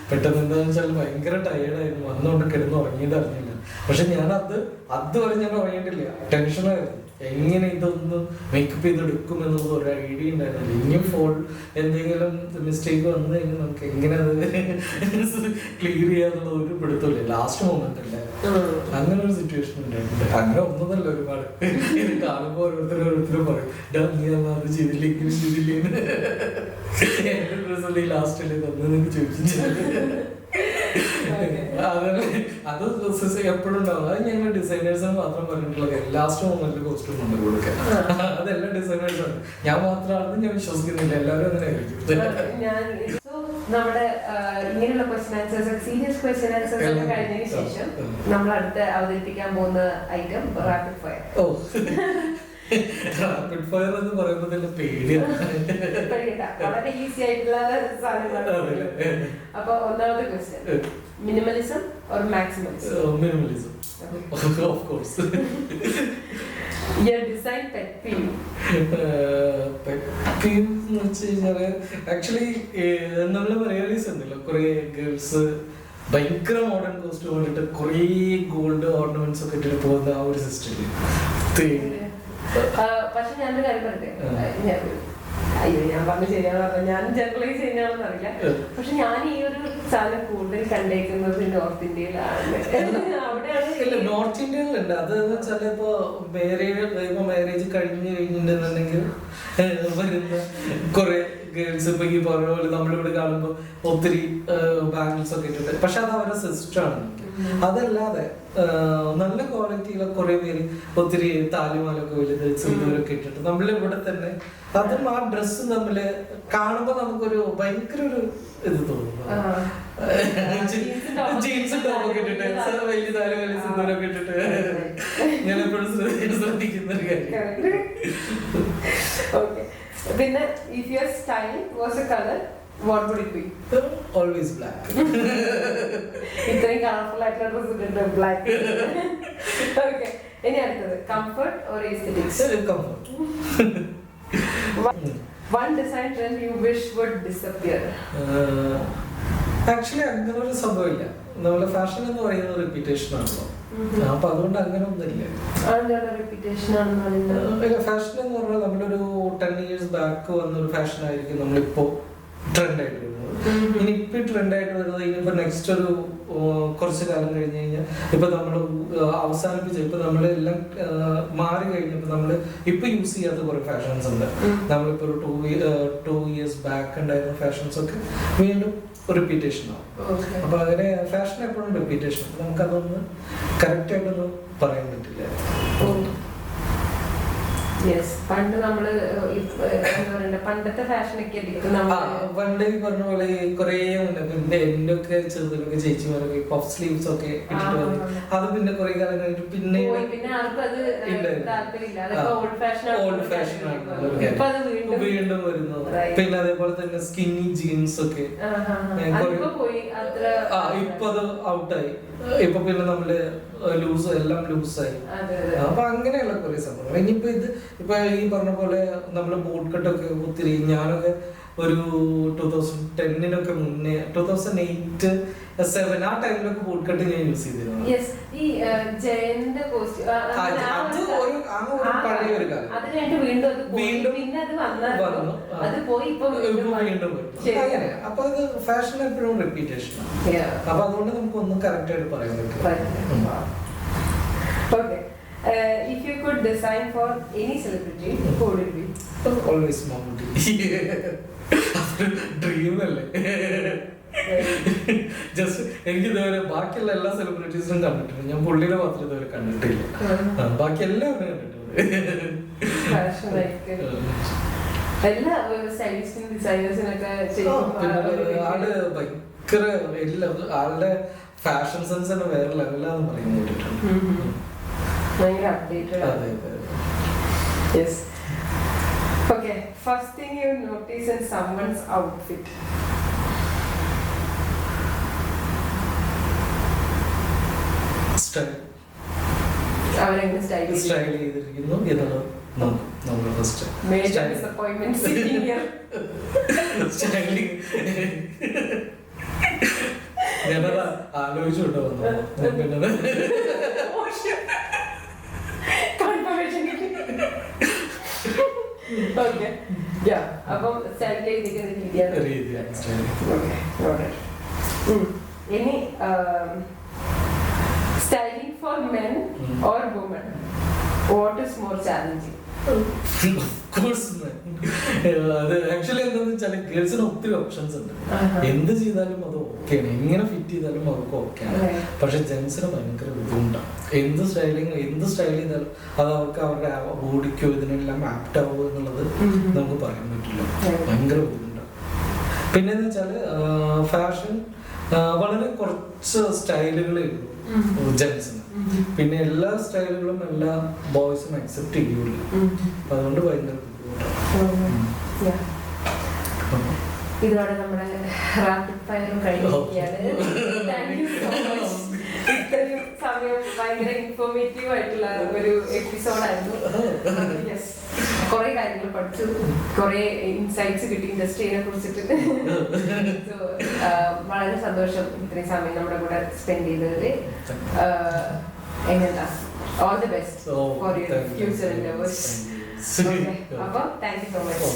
പെട്ടെന്ന് എന്താണെന്ന് വെച്ചാൽ ഭയങ്കര ടയേർഡായിരുന്നു, വന്നുകൊണ്ട് കിടന്ന് ഉറങ്ങിയത് അറിഞ്ഞില്ല. പക്ഷെ ഞാൻ അതുവരെ ഞാൻ ഉറങ്ങിയിട്ടില്ല, ടെൻഷനായിരുന്നു എങ്ങനെ ഇതൊന്ന് മേക്കപ്പ് ചെയ്തെടുക്കും എന്നത് ഒരു ഐഡിയ ഉണ്ടായിരുന്നില്ല. ഇനിയും എന്തെങ്കിലും മിസ്റ്റേക്ക് വന്നു കഴിഞ്ഞാൽ നമുക്ക് എങ്ങനെ അത് ക്ലിയർ ചെയ്യാന്നുള്ളത് ഒരു പിടുത്തമില്ല. ലാസ്റ്റ് മൊമെന്റ് അല്ലേ അങ്ങനെ ഒരു സിറ്റുവേഷൻ ഉണ്ടായിട്ടുണ്ട്. അങ്ങനെ ഒന്നല്ല, ഒരുപാട് ഇത് കാണുമ്പോൾ ഓരോരുത്തരും പറയും നീ അത് ചെയ്തില്ല ഇങ്ങനെ ചെയ്തില്ലേന്ന്. എന്റെ റിസൾട്ട് ഈ ലാസ്റ്റില് തന്നെ ചോദിച്ചു. അത് എപ്പോഴും ഉണ്ടാവും. അത് ഞങ്ങൾ ഡിസൈനേഴ്സിന് മാത്രം പറഞ്ഞിട്ടുള്ള ലാസ്റ്റ് മൊമെന്റിൽ കോസ്റ്റ്യൂം കൊണ്ട് കൊടുക്കാൻ, അതെല്ലാം ഡിസൈനേഴ്സാണ്. ഞാൻ മാത്രമാണെന്ന് ഞാൻ വിശ്വസിക്കുന്നില്ല, എല്ലാവരും അങ്ങനെ ആയിരിക്കും. നമ്മുടെ ഇങ്ങനെയുള്ള question answers, serious question answers ഒക്കെ കഴിഞ്ഞതിന് ശേഷം നമ്മൾ അടുത്ത് അവതരിപ്പിക്കാൻ പോകുന്ന item rapid fire. Rapid fire എന്ന് പറയുമ്പോൾ തന്നെ പേടിയാണ്, വളരെ ഈസി ആയിട്ടുള്ള സാധനങ്ങളാണ്. അപ്പൊ ഒന്നാമത്തെ question, minimalism or maximalism? Minimalism, of course. Your design pet peeve? Pet peeve എന്ന് വെച്ച് കഴിഞ്ഞാല് ആക്ച്വലി നമ്മള് റിയലൈസ് ചെയ്യുന്നില്ല, കുറെ ഗേൾസ് ഭയങ്കര മോഡേൺ കോസ്റ്റ്യൂം കണ്ടിട്ട് കുറെ ഗോൾഡ് ഓർണമെന്റ്സ് ഒക്കെ ഇട്ടിട്ട് പോകുന്ന ആ ഒരു സിസ്റ്റം. പക്ഷെ ഞാനൊരു കാര്യം പറയട്ടെ, അയ്യോ ഞാൻ പറഞ്ഞ ശരിയാണെന്ന് പറഞ്ഞാൽ ഞാൻ ജനറലൈസ് ചെയ്യുന്നതാണെന്ന് അറിയില്ല. പക്ഷെ ഞാൻ ഈ ഒരു സാധനം കൂടുതൽ കണ്ടേക്കുന്നത് നോർത്ത് ഇന്ത്യയിലാണ്. അവിടെയാണ് നോർത്ത് ഇന്ത്യയിലുണ്ട്. അതെന്ന് വെച്ചാൽ ഇപ്പൊ മാരേജ് കഴിഞ്ഞിട്ടുണ്ടെന്നുണ്ടെങ്കിൽ വരുന്ന കുറെ ഗേൾസ് ഇപ്പൊ ഈ പറഞ്ഞ പോലെ നമ്മളിവിടെ കാണുമ്പോ ഒത്തിരി ബാംഗിൾസ് ഒക്കെ ഇട്ടിട്ട്, പക്ഷെ അത് അവരുടെ സിസ്റ്റമാണ്. അതല്ലാതെ നല്ല ക്വാളിറ്റിയിലെ കുറെ പേര് ഒത്തിരി താലിമാലൊക്കെ വലുത് സിന്ദൂരൊക്കെ ഇട്ടിട്ട് നമ്മളിവിടെ തന്നെ അതും ആ ഡ്രസ്സും തമ്മില് കാണുമ്പോ നമുക്കൊരു ഭയങ്കര ഒരു ഇത് തോന്നുന്നു. ജീൻസും ടോപ്പൊക്കെ ഇട്ടിട്ട് വലിയ താലി വലിയ സിന്ദൂരൊക്കെ ഇട്ടിട്ട് ഞാൻ എപ്പോഴും ശ്രദ്ധിക്കുന്ന ഒരു കാര്യം. പിന്നെ if your style was a color, what would it be? Always black. ഇത്രയും കളർഫുൾ ആയിട്ടുള്ള ഡ്രസ് ഇട്ടിട്ട് ബ്ലാക്ക്. ഓക്കെ, ഇനി അടുത്തത് comfort or aesthetics? Comfort. One design trend you wish would disappear? Actually അങ്ങനെ ഒരു സംഭവമില്ല. നമ്മളെ ഫാഷൻ എന്ന് പറയുന്നത് റിപ്പീറ്റേഷൻ ആണല്ലോ, അപ്പൊ അതുകൊണ്ട് അങ്ങനെ ഒന്നുമില്ല. ഫാഷൻ എന്ന് പറഞ്ഞാൽ നമ്മളൊരു 10 years ബാക്ക് വന്നൊരു ഫാഷൻ ആയിരിക്കും നമ്മളിപ്പോ ട്രെൻഡ് ആയിട്ട് വരുന്നത്. ഇനിയിപ്പോ ട്രെൻഡ് ആയിട്ട് വരുന്നത് ഇനിയിപ്പോ നെക്സ്റ്റ് ഒരു കുറച്ച് കാലം കഴിഞ്ഞ് കഴിഞ്ഞാൽ ഇപ്പൊ നമ്മൾ അവസാനിപ്പിച്ച ഇപ്പൊ നമ്മളെല്ലാം മാറി കഴിഞ്ഞപ്പോ നമ്മള് ഇപ്പൊ യൂസ് ചെയ്യാത്ത കുറെ ഫാഷൻസ് ഉണ്ട്. നമ്മളിപ്പോ ഒരു 2 years ബാക്ക് ഉണ്ടായിരുന്ന ഫാഷൻസ് ഒക്കെ വീണ്ടും റിപ്പീറ്റേഷൻ ആവും. അപ്പൊ അങ്ങനെ ഫാഷൻ എപ്പോഴും റിപ്പീറ്റേഷൻ, നമുക്കതൊന്ന് കറക്റ്റ് ആയിട്ടൊന്നും പറയാൻ പറ്റില്ല. പണ്ട് നമ്മള് പണ്ടത്തെ ഫാഷനൊക്കെ പണ്ട് ഈ പറഞ്ഞ പോലെ കുറെ പിന്നെ എന്റെ ഒക്കെ ചെറുതൊക്കെ ചേച്ചിമാരൊക്കെ പഫ് സ്ലീവ്സ് ഒക്കെ ഇട്ടിട്ട് വന്നു. അത് പിന്നെ കുറെ കാലം കഴിഞ്ഞിട്ട് പിന്നെ ഓൾഡ് ഫാഷൻ വീണ്ടും വരുന്നു. പിന്നെ അതേപോലെ തന്നെ സ്കിന്നി ജീൻസ് ഒക്കെ ഇപ്പൊ അത് ഔട്ടായി. ഇപ്പൊ പിന്നെ നമ്മള് എല്ലാം ലൂസായി. അപ്പൊ അങ്ങനെയുള്ള കുറെ സംഭവങ്ങൾ. ഇനിയിപ്പോ ഇപ്പൊ ഈ പറഞ്ഞ പോലെ നമ്മള് ബോട്ട് കട്ടൊക്കെ ഒത്തിരി, ഞാനൊക്കെ ഒരു 2010 മുന്നേ 2008-2007 ആ ടൈമിലൊക്കെ ബോട്ട് കട്ട് ഞാൻ യൂസ് ചെയ്തിരുന്നു. പഴയ ഒരു കാലം വീണ്ടും അങ്ങനെ. അപ്പൊ അത് ഫാഷൻ എപ്പോഴും റിപ്പീറ്റേഷൻ. അപ്പൊ അതുകൊണ്ട് നമുക്ക് ഒന്നും കറക്റ്റ് ആയിട്ട് പറയാൻ പറ്റില്ല. If you could design for any celebrity, who would it be? Always Mammootty. Dream അല്ലേ. ജസ്റ്റ് എനിക്ക് ഇതുവരെ ബാക്കിയുള്ള എല്ലാ സെലിബ്രിറ്റീസിനും കണ്ടിട്ടുണ്ട്, ഞാൻ പുള്ളിനെ മാത്രം ഇതുവരെ കണ്ടിട്ടില്ല. ബാക്കി എല്ലാവരും കണ്ടിട്ടുണ്ട്. എല്ലാ സ്റ്റൈലിസ്റ്റും ഡിസൈനേഴ്സിനൊക്കെ ആള് ഭയങ്കര ആളുടെ ഫാഷൻ സെൻസ് തന്നെ വേറെ ലെവലാന്ന് പറയുന്നത് കേട്ടിട്ടുണ്ട്. ഭയങ്കര updated. Yes. Okay, first thing you notice in someone's outfit. Style അവരെങ്ങനെ സ്റ്റൈൽ ചെയ്തിരിക്കുന്നു എന്നുള്ളത് നമ്മൾ first major disappointment sitting here. Styling ഞാനത് ആലോചിച്ചുണ്ടോ പിന്നെ കൺഫർമേഷൻ കിട്ടി. ഓക്കെ അപ്പം സ്റ്റൈൽ ചെയ്തിരിക്കുന്ന രീതിയാണ്. ഓക്കെ ഇനി styling for men or women, what is more challenging? അത് ആക്ച്വലി എന്താന്ന് വെച്ചാൽ ഗേൾസിന് ഒത്തിരി ഓപ്ഷൻസ് ഉണ്ട്. എന്ത് ചെയ്താലും അത് ഓക്കെയാണ്, എങ്ങനെ ഫിറ്റ് ചെയ്താലും അവർക്ക് ഓക്കെയാണ്. പക്ഷെ ജെൻസിന് ഭയങ്കര ബുദ്ധിമുട്ടാണ്. എന്ത് സ്റ്റൈൽ ചെയ്താലും അത് അവർക്ക് അവരുടെ ബോഡിക്കോ ഇതിനെല്ലാം ആപ്റ്റ് ആവുമോ എന്നുള്ളത് നമുക്ക് പറയാൻ പറ്റില്ല. ഭയങ്കര ബുദ്ധിമുട്ടാണ്. പിന്നെന്ന് വെച്ചാല് ഫാഷൻ വളരെ കുറച്ച് സ്റ്റൈലുകളേ ഉള്ളൂ ജെൻസിന്. പിന്നെ എല്ലാ സ്റ്റൈലുകളും എല്ലാ ബോയ്സും അക്സെപ്റ്റ് ചെയ്യൂല. അതുകൊണ്ട് ഭയങ്കര ബുദ്ധിമുട്ടാണ്. ഇതോടെ നമ്മുടെ റാപ്പിഡ് ഫയറും കഴിഞ്ഞിരിക്കുകയാണ്. Thank you so much. ഇത്രയും സമയം ഭയങ്കര ഇൻഫോർമേറ്റീവ് ആയിട്ടുള്ള ഒരു എപ്പിസോഡായിരുന്നു. കുറെ കാര്യങ്ങൾ പഠിച്ചു, കുറെ ഇൻസൈറ്റ്സ് കിട്ടി ഇൻഡസ്ട്രീനെ കുറിച്ചിട്ട്. സോ വളരെ സന്തോഷം ഇത്രയും സമയം നമ്മുടെ കൂടെ സ്പെൻഡ് ചെയ്തതിൽ. എങ്ങനെയാ all the best for your future endeavours. അപ്പം താങ്ക് യു സോ മച്ച്.